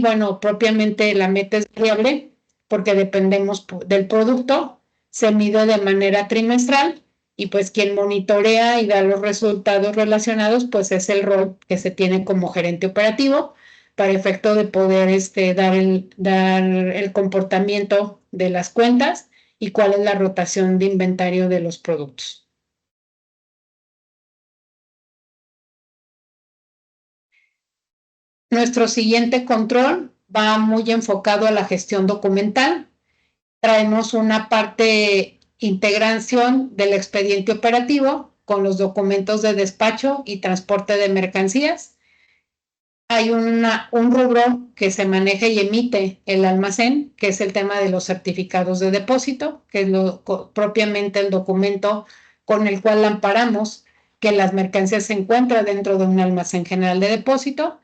Bueno, propiamente la meta es variable porque dependemos del producto. Se mide de manera trimestral y pues quien monitorea y da los resultados relacionados pues es el rol que se tiene como gerente operativo para efecto de poder dar el comportamiento de las cuentas y cuál es la rotación de inventario de los productos. Nuestro siguiente control va muy enfocado a la gestión documental. Traemos una parte integración del expediente operativo con los documentos de despacho y transporte de mercancías. Hay un rubro que se maneja y emite el almacén, que es el tema de los certificados de depósito, que es propiamente el documento con el cual amparamos que las mercancías se encuentran dentro de un almacén general de depósito.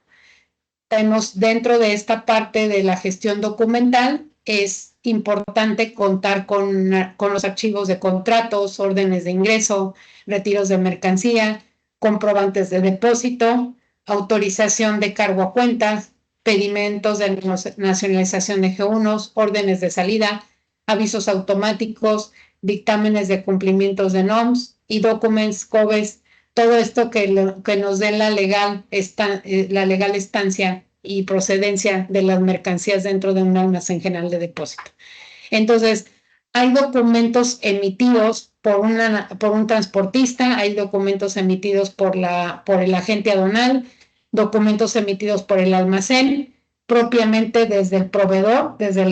Tenemos dentro de esta parte de la gestión documental, es importante contar con los archivos de contratos, órdenes de ingreso, retiros de mercancía, comprobantes de depósito, autorización de cargo a cuentas, pedimentos de nacionalización de G1, órdenes de salida, avisos automáticos, dictámenes de cumplimientos de NOMS y documents, COBES, todo esto que nos dé la legal estancia y procedencia de las mercancías dentro de un almacén general de depósito. Entonces, hay documentos emitidos por un transportista, hay documentos emitidos por el agente aduanal, documentos emitidos por el almacén, propiamente desde el proveedor, desde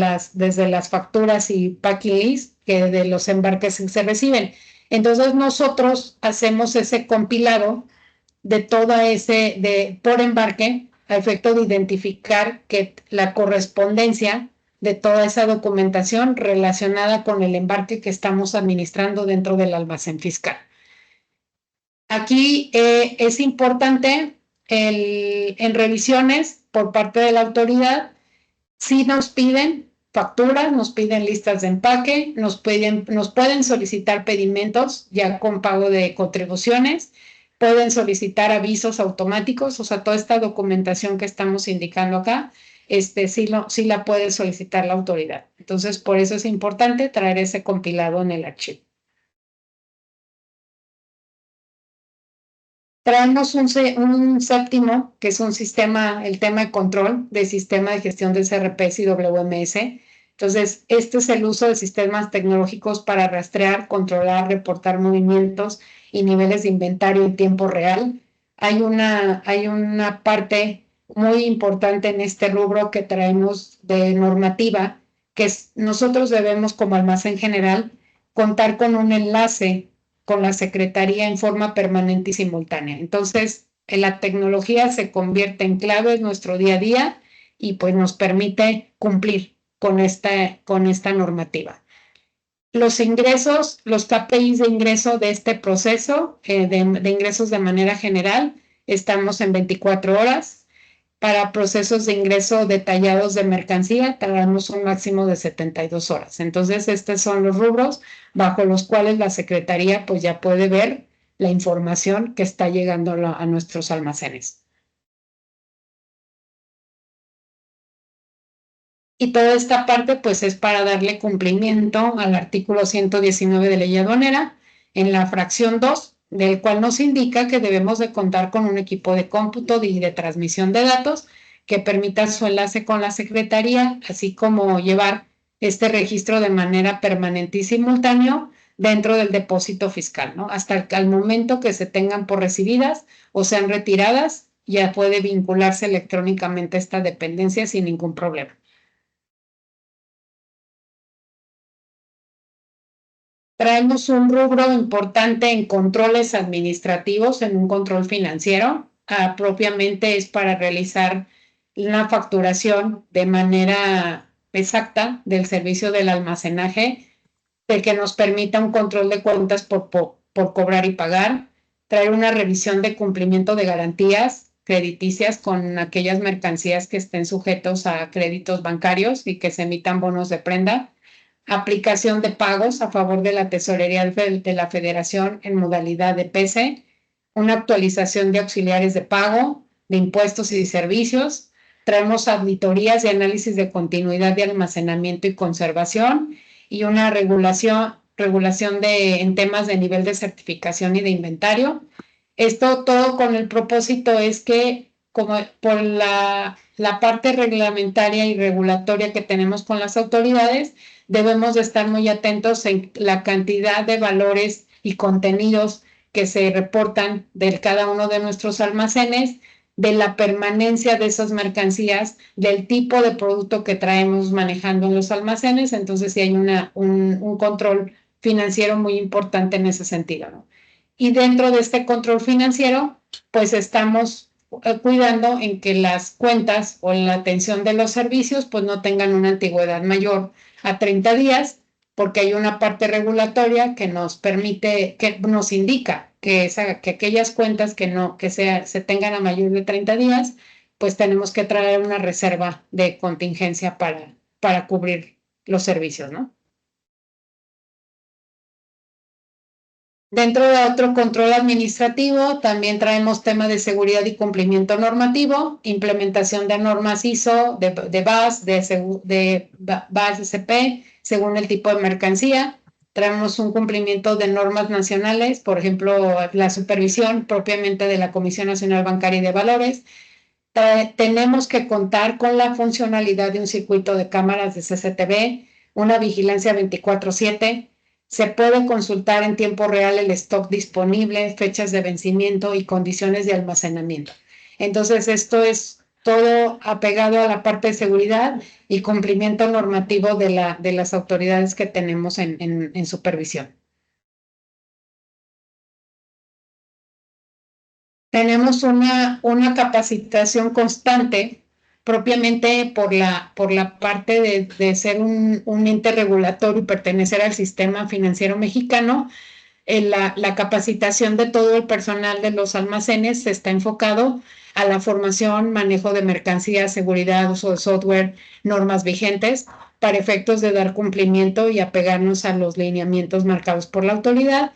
las facturas y packing list que de los embarques se reciben. Entonces nosotros hacemos ese compilado de por embarque a efecto de identificar que la correspondencia de toda esa documentación relacionada con el embarque que estamos administrando dentro del almacén fiscal. Aquí es importante en revisiones por parte de la autoridad, si nos piden facturas, nos piden listas de empaque, nos pueden solicitar pedimentos ya con pago de contribuciones, pueden solicitar avisos automáticos, o sea, toda esta documentación que estamos indicando acá, sí la puede solicitar la autoridad. Entonces, por eso es importante traer ese compilado en el archivo. Traemos un séptimo, que es el tema de control del sistema de gestión del CRPS y WMS. Entonces, este es el uso de sistemas tecnológicos para rastrear, controlar, reportar movimientos y niveles de inventario en tiempo real. Hay una parte muy importante en este rubro que traemos de normativa, que nosotros debemos como almacén general contar con un enlace con la Secretaría en forma permanente y simultánea. Entonces, la tecnología se convierte en clave en nuestro día a día y pues nos permite cumplir con esta normativa. Los ingresos, los KPIs de ingreso de este proceso de ingresos de manera general, estamos en 24 horas. Para procesos de ingreso detallados de mercancía, tardamos un máximo de 72 horas. Entonces, estos son los rubros bajo los cuales la Secretaría pues ya puede ver la información que está llegando a nuestros almacenes. Y toda esta parte pues es para darle cumplimiento al artículo 119 de Ley Aduanera en la fracción 2, del cual nos indica que debemos de contar con un equipo de cómputo y de transmisión de datos que permita su enlace con la Secretaría, así como llevar este registro de manera permanente y simultáneo dentro del depósito fiscal, ¿no? Hasta el momento que se tengan por recibidas o sean retiradas, ya puede vincularse electrónicamente esta dependencia sin ningún problema. Traemos un rubro importante en controles administrativos, en un control financiero. Propiamente es para realizar una facturación de manera exacta del servicio del almacenaje, de que nos permita un control de cuentas por cobrar y pagar, traer una revisión de cumplimiento de garantías crediticias con aquellas mercancías que estén sujetos a créditos bancarios y que se emitan bonos de prenda, aplicación de pagos a favor de la Tesorería de la Federación en modalidad de PC, una actualización de auxiliares de pago, de impuestos y de servicios. Traemos auditorías y análisis de continuidad de almacenamiento y conservación y una regulación en temas de nivel de certificación y de inventario. Esto todo con el propósito es que, como por la parte reglamentaria y regulatoria que tenemos con las autoridades, debemos de estar muy atentos en la cantidad de valores y contenidos que se reportan de cada uno de nuestros almacenes, de la permanencia de esas mercancías, del tipo de producto que traemos manejando en los almacenes. Entonces sí hay un control financiero muy importante en ese sentido, ¿no? Y dentro de este control financiero, pues estamos cuidando en que las cuentas o la atención de los servicios pues no tengan una antigüedad mayor a 30 días, porque hay una parte regulatoria que nos permite, que nos indica que aquellas cuentas que se tengan a mayor de 30 días, pues tenemos que traer una reserva de contingencia para cubrir los servicios, ¿no? Dentro de otro control administrativo, también traemos tema de seguridad y cumplimiento normativo, implementación de normas ISO, de BAS, de BAS SP, según el tipo de mercancía. Traemos un cumplimiento de normas nacionales, por ejemplo, la supervisión propiamente de la Comisión Nacional Bancaria y de Valores. Tenemos que contar con la funcionalidad de un circuito de cámaras de CCTV, una vigilancia 24/7. Se puede consultar en tiempo real el stock disponible, fechas de vencimiento y condiciones de almacenamiento. Entonces, esto es todo apegado a la parte de seguridad y cumplimiento normativo de las autoridades que tenemos en supervisión. Tenemos una capacitación constante, propiamente por la parte de ser un ente regulatorio y pertenecer al sistema financiero mexicano. La capacitación de todo el personal de los almacenes está enfocado a la formación, manejo de mercancías, seguridad, uso de software, normas vigentes, para efectos de dar cumplimiento y apegarnos a los lineamientos marcados por la autoridad.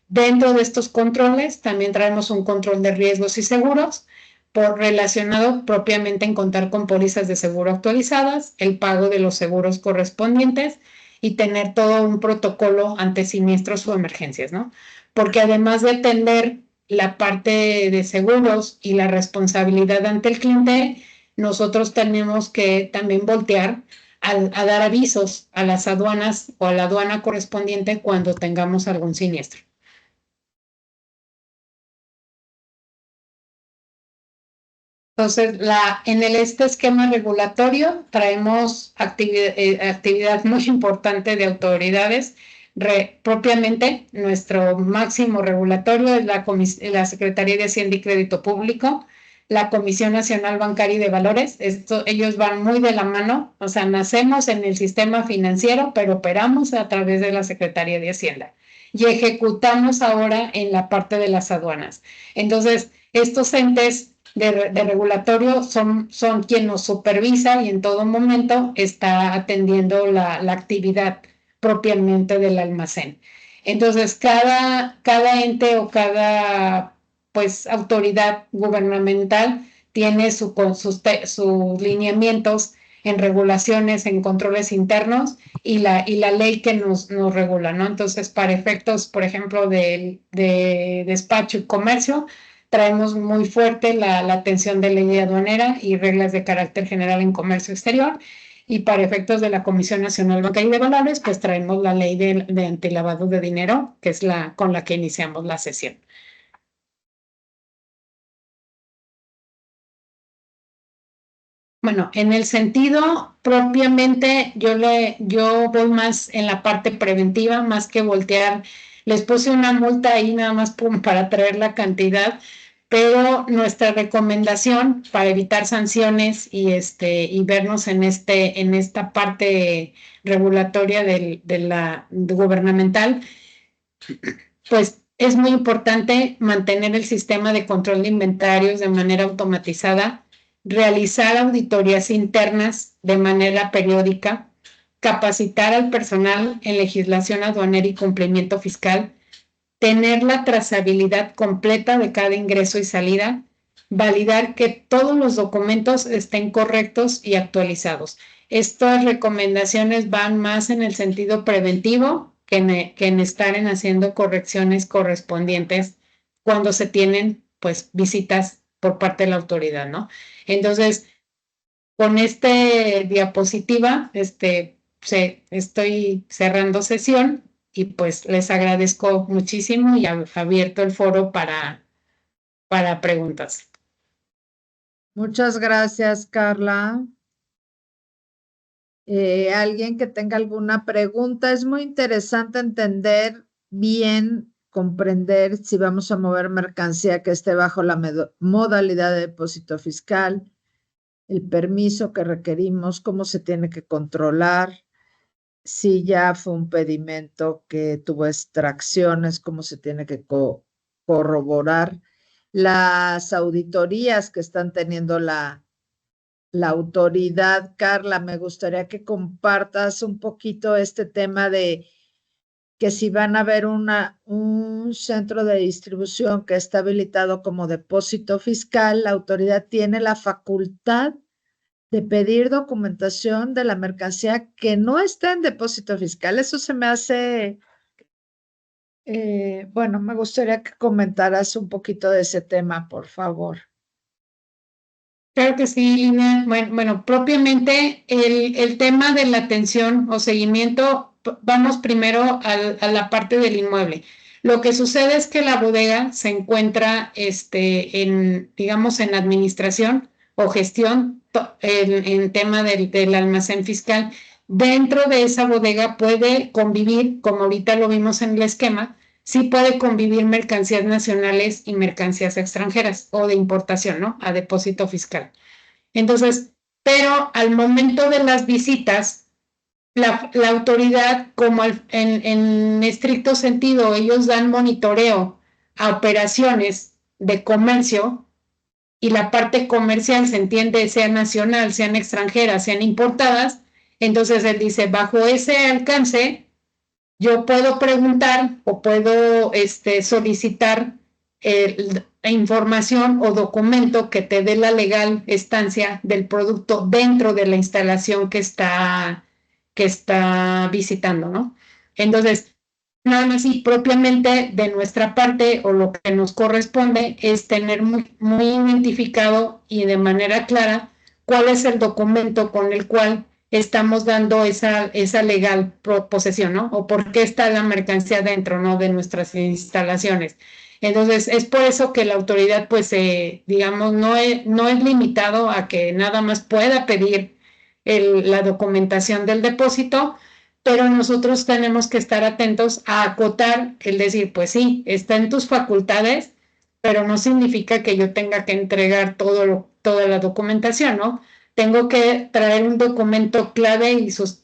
Dentro de estos controles también traemos un control de riesgos y seguros, relacionado propiamente en contar con pólizas de seguro actualizadas, el pago de los seguros correspondientes y tener todo un protocolo ante siniestros o emergencias, ¿no? Porque además de atender la parte de seguros y la responsabilidad ante el cliente, nosotros tenemos que también voltear a dar avisos a las aduanas o a la aduana correspondiente cuando tengamos algún siniestro. Entonces, en este esquema regulatorio traemos actividad muy importante de autoridades. Propiamente, nuestro máximo regulatorio es la Secretaría de Hacienda y Crédito Público, la Comisión Nacional Bancaria y de Valores. Ellos van muy de la mano, o sea, nacemos en el sistema financiero, pero operamos a través de la Secretaría de Hacienda y ejecutamos ahora en la parte de las aduanas. Entonces, estos entes de regulatorio son quien nos supervisa y en todo momento está atendiendo la actividad propiamente del almacén. Entonces, cada ente o cada pues autoridad gubernamental tiene sus lineamientos en regulaciones, en controles internos y la ley que nos regula, ¿no? Entonces, para efectos, por ejemplo, de despacho y comercio, traemos muy fuerte la atención de ley aduanera y reglas de carácter general en comercio exterior. Y para efectos de la Comisión Nacional Bancaria y de Valores, pues traemos la ley de antilavado de dinero, que es con la que iniciamos la sesión. Bueno, en el sentido propiamente, yo voy más en la parte preventiva, más que voltear. Les puse una multa ahí nada más para traer la cantidad, pero nuestra recomendación para evitar sanciones y vernos en esta parte regulatoria de la gubernamental, pues es muy importante mantener el sistema de control de inventarios de manera automatizada, realizar auditorías internas de manera periódica, capacitar al personal en legislación aduanera y cumplimiento fiscal, tener la trazabilidad completa de cada ingreso y salida, validar que todos los documentos estén correctos y actualizados. Estas recomendaciones van más en el sentido preventivo que en estar haciendo correcciones correspondientes cuando se tienen pues visitas por parte de la autoridad, ¿no? Entonces, con este diapositiva, estoy cerrando sesión y pues les agradezco muchísimo y abierto el foro para preguntas. Muchas gracias, Carla. Alguien que tenga alguna pregunta. Es muy interesante entender bien comprender si vamos a mover mercancía que esté bajo la modalidad de depósito fiscal, el permiso que requerimos, cómo se tiene que controlar, si ya fue un pedimento que tuvo extracciones, cómo se tiene que corroborar, las auditorías que están teniendo la autoridad. Carla, me gustaría que compartas un poquito este tema de que si van a ver un centro de distribución que está habilitado como depósito fiscal, la autoridad tiene la facultad de pedir documentación de la mercancía que no está en depósito fiscal. Eso se me hace, bueno, me gustaría que comentaras un poquito de ese tema, por favor. Claro que sí, Lina. Bueno, propiamente el tema de la atención o seguimiento, vamos primero a la parte del inmueble. Lo que sucede es que la bodega se encuentra digamos, en administración o gestión en tema del almacén fiscal. Dentro de esa bodega puede convivir, como ahorita lo vimos en el esquema, sí puede convivir mercancías nacionales y mercancías extranjeras o de importación, ¿no? A depósito fiscal. Entonces, pero al momento de las visitas, la autoridad, como en estricto sentido, ellos dan monitoreo a operaciones de comercio y la parte comercial se entiende, sea nacional, sean extranjeras, sean importadas, entonces él dice, bajo ese alcance, yo puedo preguntar o puedo solicitar información o documento que te dé la legal estancia del producto dentro de la instalación que está visitando, ¿no? Entonces, nada más y propiamente de nuestra parte o lo que nos corresponde es tener muy, muy identificado y de manera clara cuál es el documento con el cual estamos dando esa legal posesión, ¿no? O por qué está la mercancía dentro, ¿no? De nuestras instalaciones. Entonces, es por eso que la autoridad, pues, digamos, no es limitado a que nada más pueda pedir la documentación del depósito, pero nosotros tenemos que estar atentos a acotar, el decir, pues sí, está en tus facultades, pero no significa que yo tenga que entregar toda la documentación, ¿no? Tengo que traer un documento clave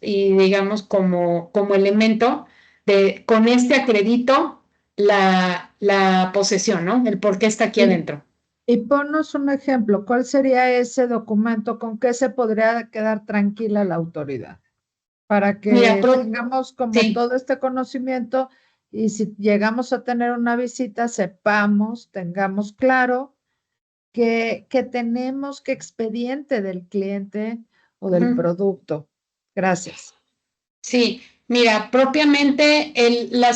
y digamos, como elemento de, con acredito la posesión, ¿no? El por qué está aquí adentro. Y ponnos un ejemplo, ¿cuál sería ese documento? ¿Con qué se podría quedar tranquila la autoridad? Para que tengamos como todo este conocimiento y si llegamos a tener una visita, sepamos, tengamos claro que tenemos que expediente del cliente o del producto. Gracias. Sí, mira, propiamente la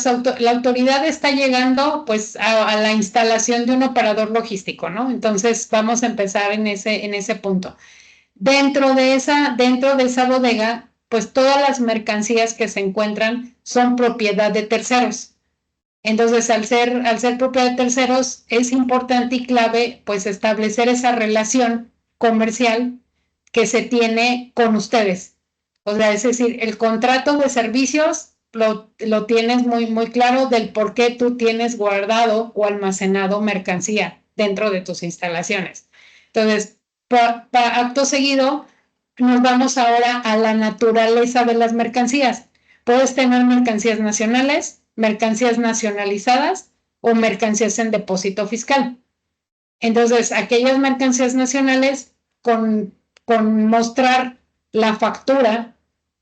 autoridad está llegando pues a la instalación de un operador logístico, ¿no? Entonces vamos a empezar en ese punto. Dentro de esa bodega, pues todas las mercancías que se encuentran son propiedad de terceros. Entonces, al ser propiedad de terceros, es importante y clave pues establecer esa relación comercial que se tiene con ustedes. O sea, es decir, el contrato de servicios lo tienes muy, muy claro del por qué tú tienes guardado o almacenado mercancía dentro de tus instalaciones. Entonces, acto seguido, nos vamos ahora a la naturaleza de las mercancías. Puedes tener mercancías nacionales, mercancías nacionalizadas o mercancías en depósito fiscal. Entonces, aquellas mercancías nacionales, con mostrar la factura,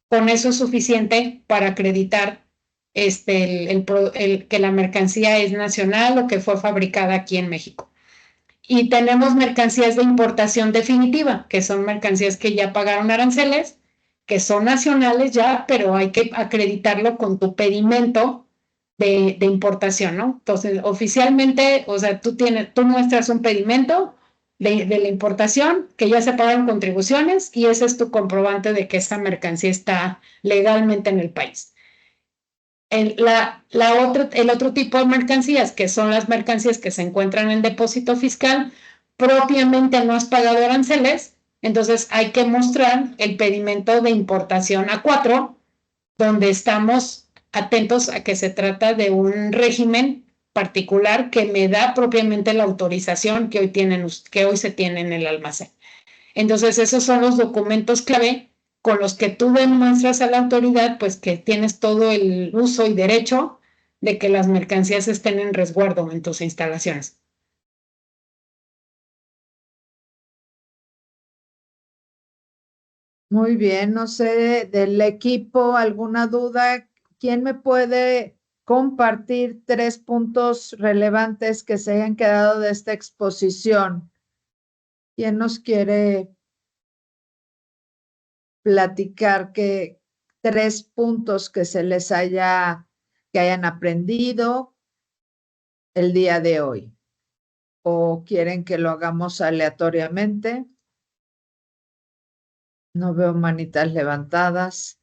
con eso es suficiente para acreditar que la mercancía es nacional o que fue fabricada aquí en México. Y tenemos mercancías de importación definitiva, que son mercancías que ya pagaron aranceles, que son nacionales ya, pero hay que acreditarlo con tu pedimento de importación, ¿no? Entonces, oficialmente, o sea, tú muestras un pedimento de la importación, que ya se pagaron contribuciones, y ese es tu comprobante de que esa mercancía está legalmente en el país. El otro tipo de mercancías, que son las mercancías que se encuentran en depósito fiscal, propiamente no has pagado aranceles, entonces hay que mostrar el pedimento de importación A4, donde estamos atentos a que se trata de un régimen particular que me da propiamente la autorización que hoy se tiene en el almacén. Entonces, esos son los documentos clave con los que tú demuestras a la autoridad, pues, que tienes todo el uso y derecho de que las mercancías estén en resguardo en tus instalaciones. Muy bien, no sé, del equipo, ¿alguna duda? ¿Quién me puede compartir 3 puntos relevantes que se hayan quedado de esta exposición? ¿Quién nos quiere platicar que 3 puntos que que hayan aprendido el día de hoy? ¿O quieren que lo hagamos aleatoriamente? No veo manitas levantadas.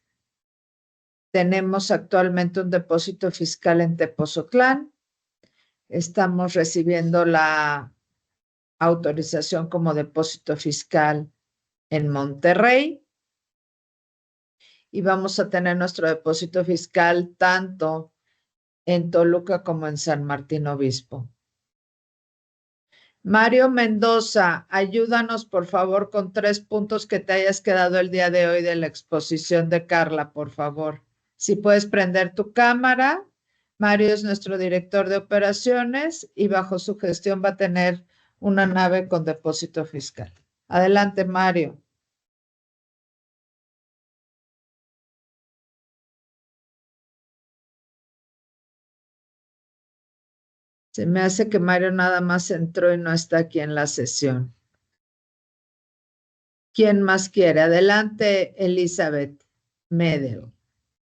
Tenemos actualmente un depósito fiscal en Tepozotlán. Estamos recibiendo la autorización como depósito fiscal en Monterrey. Y vamos a tener nuestro depósito fiscal tanto en Toluca como en San Martín Obispo. Mario Mendoza, ayúdanos por favor con 3 puntos que te hayas quedado el día de hoy de la exposición de Carla, por favor. Si puedes prender tu cámara. Mario es nuestro director de operaciones y bajo su gestión va a tener una nave con depósito fiscal. Adelante, Mario. Se me hace que Mario nada más entró y no está aquí en la sesión. ¿Quién más quiere? Adelante, Elizabeth Medel.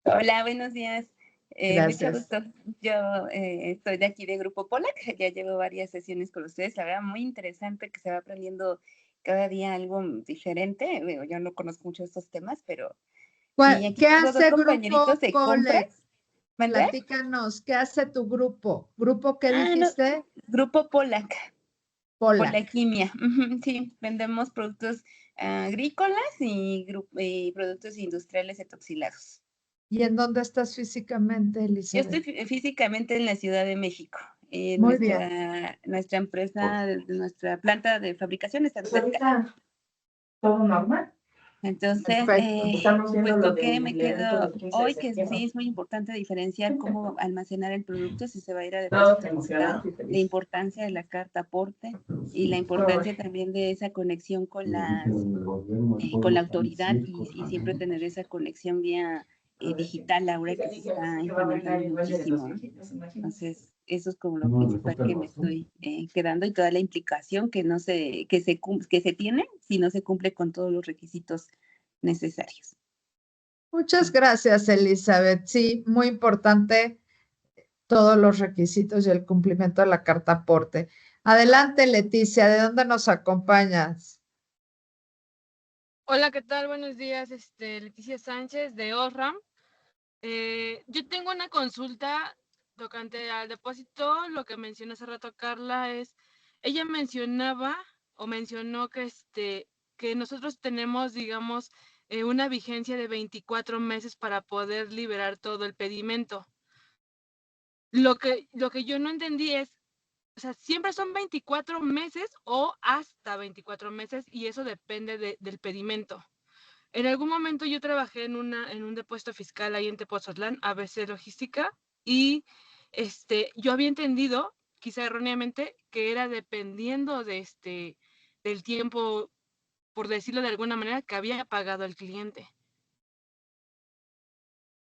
Hola, buenos días. Mucho Gracias. gusto. Yo estoy de aquí de Grupo Polac. Ya llevo varias sesiones con ustedes. La verdad, muy interesante que se va aprendiendo cada día algo diferente. Yo no conozco mucho estos temas, pero sí, aquí ¿Qué tengo hace dos compañeritos de Grupo compras. Polex? ¿Mandé? Platícanos, ¿qué hace tu grupo? ¿Grupo qué No, dijiste? Grupo Polac. Polac. Polaquimia. Sí, vendemos productos agrícolas y productos industriales etoxilados. ¿Y en dónde estás físicamente, Yo Elizabeth? estoy físicamente en la Ciudad de México. Muy bien. Nuestra empresa, nuestra planta de fabricación está cerca. ¿Todo normal? Entonces, pues con qué me quedo hoy, que sí es muy importante diferenciar cómo almacenar el producto, si se va a ir a depósito fiscal, la importancia de la carta aporte y la importancia también de esa conexión con la autoridad y siempre tener esa conexión vía digital ahora que se está implementando muchísimo, ¿no? Entonces, eso es como lo principal que me estoy quedando y toda la implicación que se tiene si no se cumple con todos los requisitos necesarios. Muchas gracias, Elizabeth. Sí, muy importante todos los requisitos y el cumplimiento de la carta aporte. Adelante, Leticia, ¿de dónde nos acompañas? Hola, ¿qué tal? Buenos días, Leticia Sánchez de Osram. Yo tengo una consulta tocante al depósito. Lo que mencionó hace rato Carla ella mencionó que nosotros tenemos, digamos, una vigencia de 24 meses para poder liberar todo el pedimento. Lo que yo no entendí es, o sea, siempre son 24 meses o hasta 24 meses y eso depende del pedimento. En algún momento yo trabajé en un depósito fiscal ahí en Tepozotlán, ABC Logística, y yo había entendido, quizá erróneamente, que era dependiendo del tiempo, por decirlo de alguna manera, que había pagado el cliente.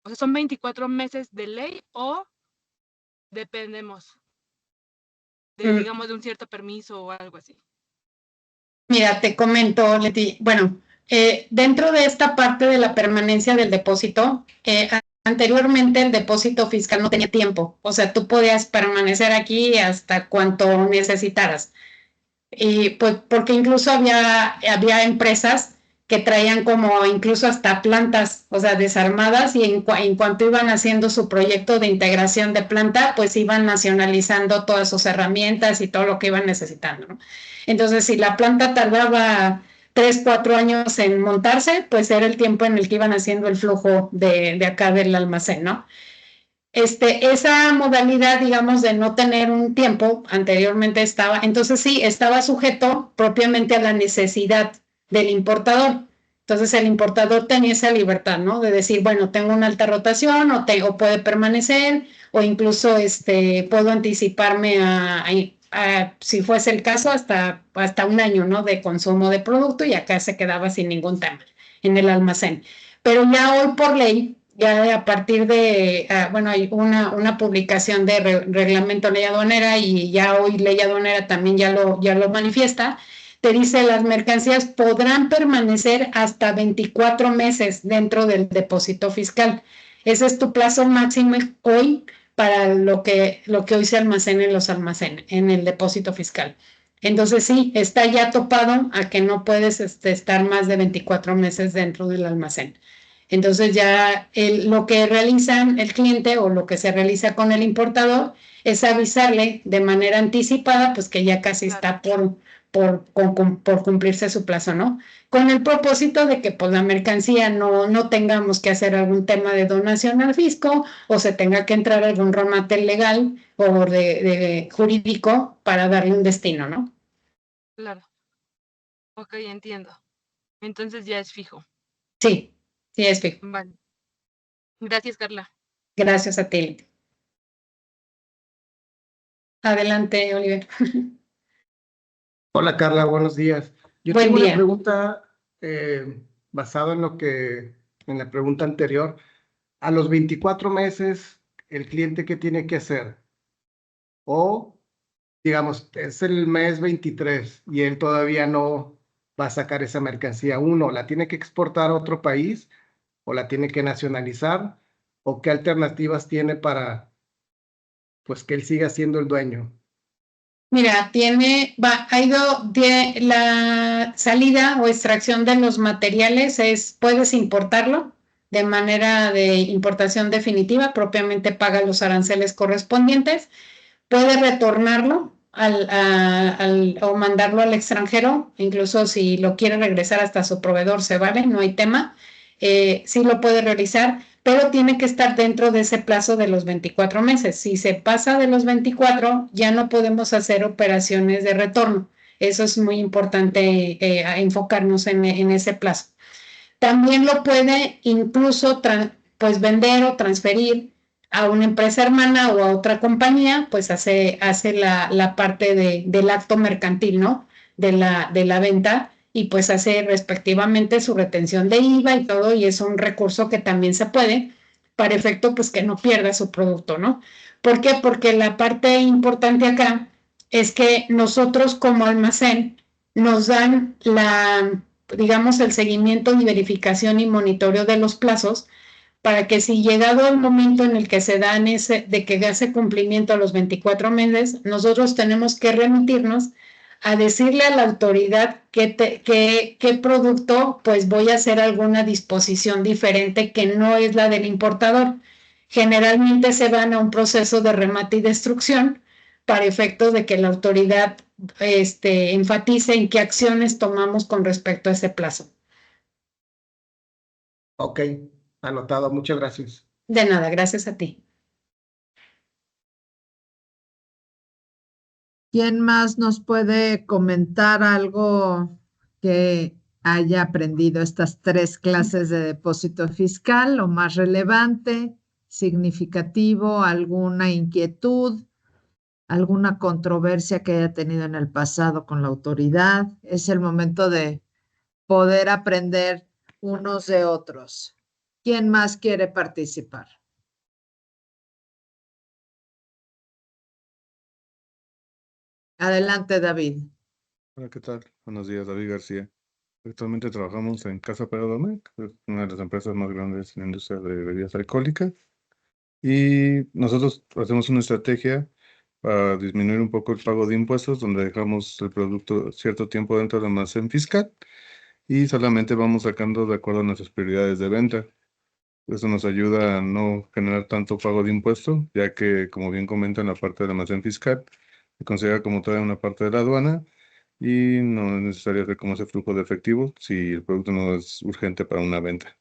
O sea, ¿son 24 meses de ley o dependemos digamos, de un cierto permiso o algo así? Mira, te comento, Leti, bueno, dentro de esta parte de la permanencia del depósito, anteriormente el depósito fiscal no tenía tiempo, o sea, tú podías permanecer aquí hasta cuanto necesitaras. Y pues porque incluso había empresas que traían como incluso hasta plantas, o sea, desarmadas, y en cuanto iban haciendo su proyecto de integración de planta, pues iban nacionalizando todas sus herramientas y todo lo que iban necesitando, ¿no? Entonces, si la planta tardaba 3, 4 años en montarse, pues era el tiempo en el que iban haciendo el flujo de acá del almacén, ¿no? esa modalidad, digamos, de no tener un tiempo, anteriormente estaba, entonces sí, estaba sujeto propiamente a la necesidad del importador. Entonces el importador tenía esa libertad, ¿no? De decir, bueno, tengo una alta rotación o puede permanecer o incluso puedo anticiparme si fuese el caso, hasta un año, ¿no? De consumo de producto y acá se quedaba sin ningún tema en el almacén. Pero ya hoy por ley, ya a partir de, bueno, hay una publicación de reglamento ley aduanera y ya hoy ley aduanera también ya lo manifiesta, te dice las mercancías podrán permanecer hasta 24 meses dentro del depósito fiscal. Ese es tu plazo máximo hoy para lo que hoy se almacena en los almacenes, en el depósito fiscal. Entonces sí, está ya topado a que no puedes estar más de 24 meses dentro del almacén. Entonces ya lo que realizan el cliente o lo que se realiza con el importador es avisarle de manera anticipada, pues que ya casi está por cumplirse su plazo, ¿no? Con el propósito de que pues la mercancía no tengamos que hacer algún tema de donación al fisco o se tenga que entrar algún remate legal o de jurídico para darle un destino, ¿no? Claro. Ok, entiendo. Entonces ya es fijo. Sí, es fijo. Vale. Gracias, Carla. Gracias a ti. Adelante, Oliver. Hola Carla, buenos días. Yo Buen tengo día. una pregunta basada en la pregunta anterior. A los 24 meses, ¿el cliente qué tiene que hacer? O, digamos, es el mes 23 y él todavía no va a sacar esa mercancía. Uno, ¿la tiene que exportar a otro país o la tiene que nacionalizar? ¿O qué alternativas tiene para, pues, que él siga siendo el dueño? Mira, la salida o extracción de los materiales puedes importarlo de manera de importación definitiva, propiamente paga los aranceles correspondientes, puede retornarlo o mandarlo al extranjero, incluso si lo quiere regresar hasta su proveedor se vale, no hay tema, sí lo puede realizar, pero tiene que estar dentro de ese plazo de los 24 meses. Si se pasa de los 24, ya no podemos hacer operaciones de retorno. Eso es muy importante enfocarnos en ese plazo. También lo puede incluso pues vender o transferir a una empresa hermana o a otra compañía, pues hace la parte del acto mercantil, ¿no? De la venta y pues hace respectivamente su retención de IVA y todo, y es un recurso que también se puede para efecto pues que no pierda su producto, ¿no? ¿Por qué? Porque la parte importante acá es que nosotros como almacén nos dan digamos, el seguimiento y verificación y monitoreo de los plazos para que si llegado el momento en el que se dan de que hace cumplimiento a los 24 meses, nosotros tenemos que remitirnos a decirle a la autoridad qué producto, pues voy a hacer alguna disposición diferente que no es la del importador. Generalmente se van a un proceso de remate y destrucción para efectos de que la autoridad enfatice en qué acciones tomamos con respecto a ese plazo. Ok, anotado. Muchas gracias. De nada, gracias a ti. ¿Quién más nos puede comentar algo que haya aprendido estas 3 clases de depósito fiscal? Lo más relevante, significativo, alguna inquietud, alguna controversia que haya tenido en el pasado con la autoridad. Es el momento de poder aprender unos de otros. ¿Quién más quiere participar? Adelante, David. Hola, ¿qué tal? Buenos días, David García. Actualmente trabajamos en Casa Perodomec, es una de las empresas más grandes en la industria de bebidas alcohólicas. Y nosotros hacemos una estrategia para disminuir un poco el pago de impuestos, donde dejamos el producto cierto tiempo dentro del almacén fiscal y solamente vamos sacando de acuerdo a nuestras prioridades de venta. Eso nos ayuda a no generar tanto pago de impuesto, ya que, como bien comenta en la parte del almacén fiscal, se considera como toda una parte de la aduana y no es necesario hacer como ese flujo de efectivo si el producto no es urgente para una venta.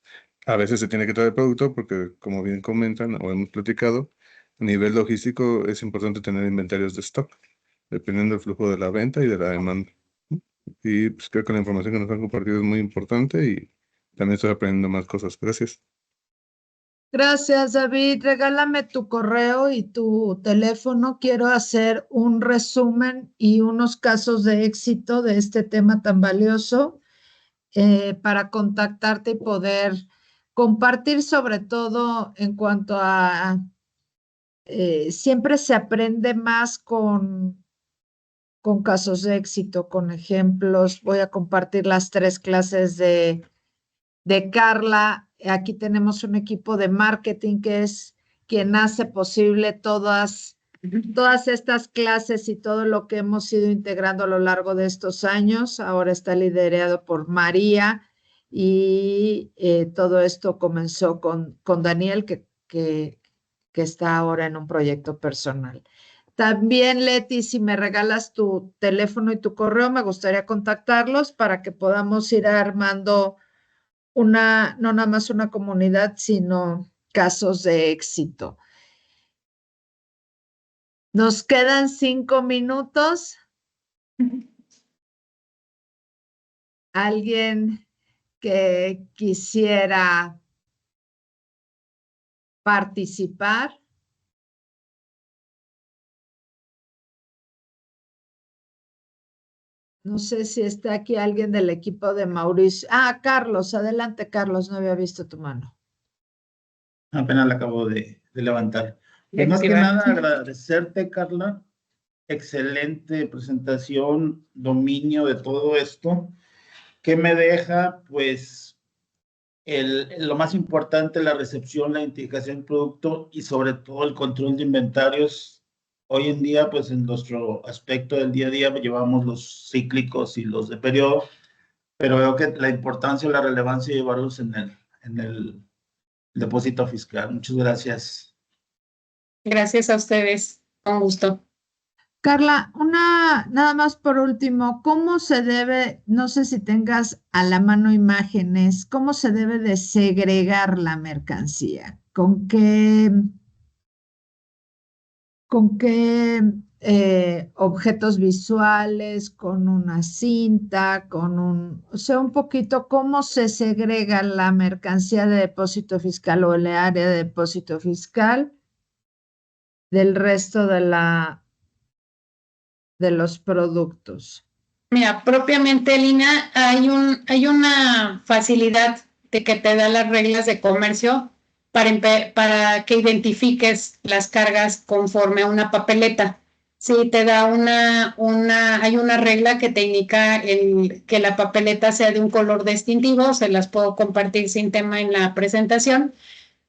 A veces se tiene que traer el producto porque, como bien comentan o hemos platicado, A nivel logístico es importante tener inventarios de stock, dependiendo del flujo de la venta y de la demanda. Y pues creo que la información que nos han compartido es muy importante y también estoy aprendiendo más cosas. Gracias. Gracias, David. Regálame tu correo y tu teléfono. Quiero hacer un resumen y unos casos de éxito de este tema tan valioso para contactarte y poder compartir, sobre todo en cuanto a siempre se aprende más con casos de éxito, con ejemplos. Voy a compartir las 3 clases de Carla. Aquí tenemos un equipo de marketing que es quien hace posible todas estas clases y todo lo que hemos ido integrando a lo largo de estos años. Ahora está liderado por María y todo esto comenzó con Daniel, que está ahora en un proyecto personal. También, Leti, si me regalas tu teléfono y tu correo, me gustaría contactarlos para que podamos ir armando no nada más una comunidad, sino casos de éxito. Nos quedan 5 minutos. ¿Alguien que quisiera participar? No sé si está aquí alguien del equipo de Mauricio. Carlos, adelante, Carlos, no había visto tu mano. Apenas la acabo de levantar. Pues más que nada agradecerte, Carla. Excelente presentación, dominio de todo esto. ¿Qué me deja? Pues lo más importante, la recepción, la identificación del producto y sobre todo el control de inventarios. Hoy en día, pues en nuestro aspecto del día a día, llevamos los cíclicos y los de periodo, pero veo que la importancia y la relevancia de llevarlos en el depósito fiscal. Muchas gracias. Gracias a ustedes. Con gusto. Carla, nada más por último, ¿cómo se debe, no sé si tengas a la mano imágenes, cómo se debe de segregar la mercancía? ¿Con qué objetos visuales, con una cinta, o sea, un poquito cómo se segrega la mercancía de depósito fiscal o el área de depósito fiscal del resto de los productos? Mira, propiamente, Lina, hay una facilidad de que te da las reglas de comercio para que identifiques las cargas conforme a una papeleta. Sí, te da hay una regla que te indica que la papeleta sea de un color distintivo, se las puedo compartir sin tema en la presentación,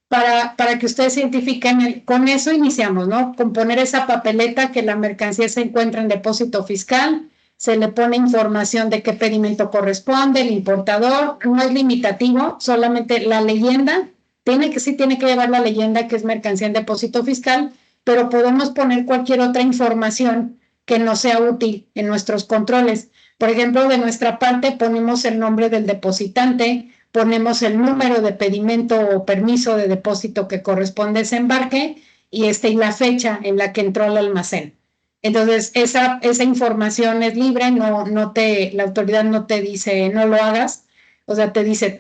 para que ustedes identifiquen, con eso iniciamos, ¿no? Con poner esa papeleta que la mercancía se encuentra en depósito fiscal, se le pone información de qué pedimento corresponde, el importador, no es limitativo, solamente la leyenda, sí tiene que llevar la leyenda que es mercancía en depósito fiscal, pero podemos poner cualquier otra información que nos sea útil en nuestros controles. Por ejemplo, de nuestra parte ponemos el nombre del depositante, ponemos el número de pedimento o permiso de depósito que corresponde a ese embarque y la fecha en la que entró al almacén. Entonces, esa información es libre, la autoridad no te dice no lo hagas, o sea, te dice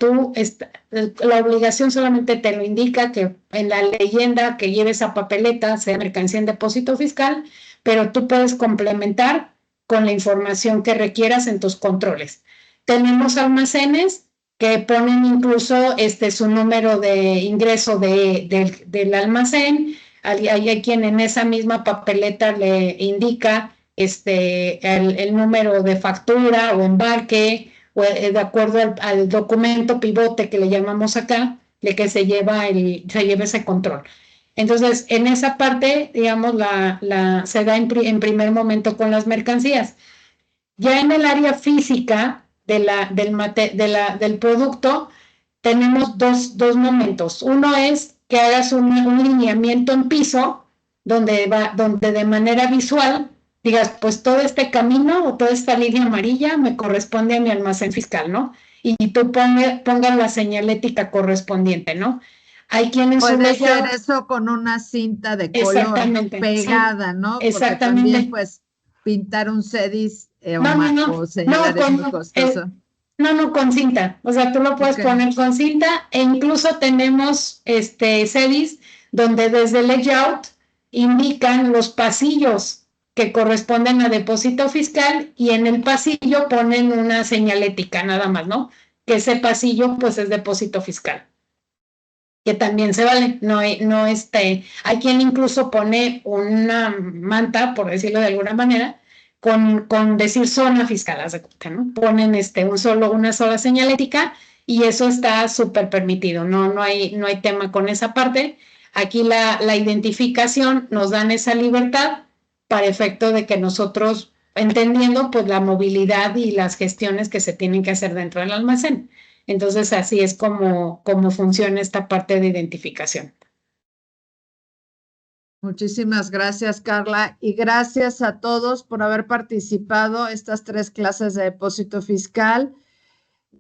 la obligación solamente te lo indica que en la leyenda que lleve esa papeleta sea mercancía en depósito fiscal, pero tú puedes complementar con la información que requieras en tus controles. Tenemos almacenes que ponen incluso su número de ingreso del almacén. Hay quien en esa misma papeleta le indica el número de factura o embarque, o de acuerdo al documento pivote que le llamamos acá, de que se lleva ese control. Entonces, en esa parte, digamos, se da en primer momento con las mercancías. Ya en el área física del producto, tenemos dos momentos. Uno es que hagas un lineamiento en piso donde de manera visual digas, pues todo este camino o toda esta línea amarilla me corresponde a mi almacén fiscal, ¿no? Y tú pongas la señalética correspondiente, ¿no? Hay quienes un Puede ser layout, eso con una cinta de color exactamente, pegada, ¿no? Porque exactamente. también, pues, pintar un CEDIS o No, señalar es muy costoso. no, con cinta. O sea, tú lo puedes Ok. poner con cinta e incluso tenemos CEDIS donde desde el layout indican los pasillos que corresponden a depósito fiscal y en el pasillo ponen una señalética nada más, ¿no? Que ese pasillo pues es depósito fiscal. Que también se vale, hay quien incluso pone una manta, por decirlo de alguna manera, con decir zona fiscal, haz de cuenta, ¿no? Ponen una sola señalética y eso está súper permitido, no hay tema con esa parte. Aquí la identificación nos dan esa libertad para efecto de que nosotros, entendiendo pues la movilidad y las gestiones que se tienen que hacer dentro del almacén. Entonces, así es como funciona esta parte de identificación. Muchísimas gracias, Carla, y gracias a todos por haber participado en estas 3 clases de depósito fiscal.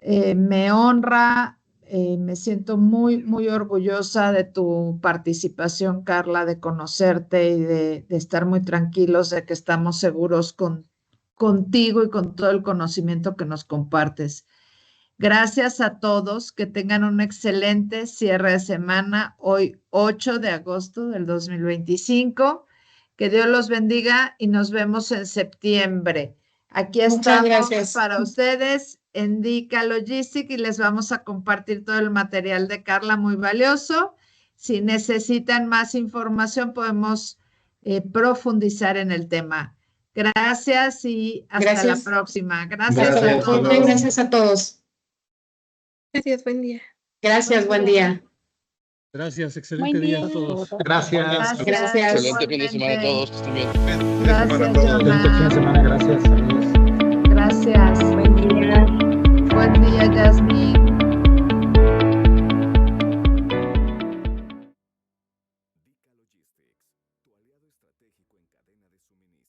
Me honra, me siento muy, muy orgullosa de tu participación, Carla, de conocerte y de estar muy tranquilos de que estamos seguros contigo y con todo el conocimiento que nos compartes. Gracias a todos, que tengan un excelente cierre de semana, hoy 8 de agosto del 2025. Que Dios los bendiga y nos vemos en septiembre. Aquí estamos para ustedes en Dica Logistic y les vamos a compartir todo el material de Carla, muy valioso. Si necesitan más información, podemos profundizar en el tema. Gracias y hasta la próxima. Gracias a todos. Gracias a todos. Gracias, buen día. Gracias, buen día. Gracias, excelente día a todos. Gracias. Excelente fin de semana a todos, que estén bien. Gracias, Excelente fin de semana, gracias. Saludos. Gracias. Buen día. Buen día, Yasmin. Dica Logistics, tu aliado estratégico en cadena de suministro.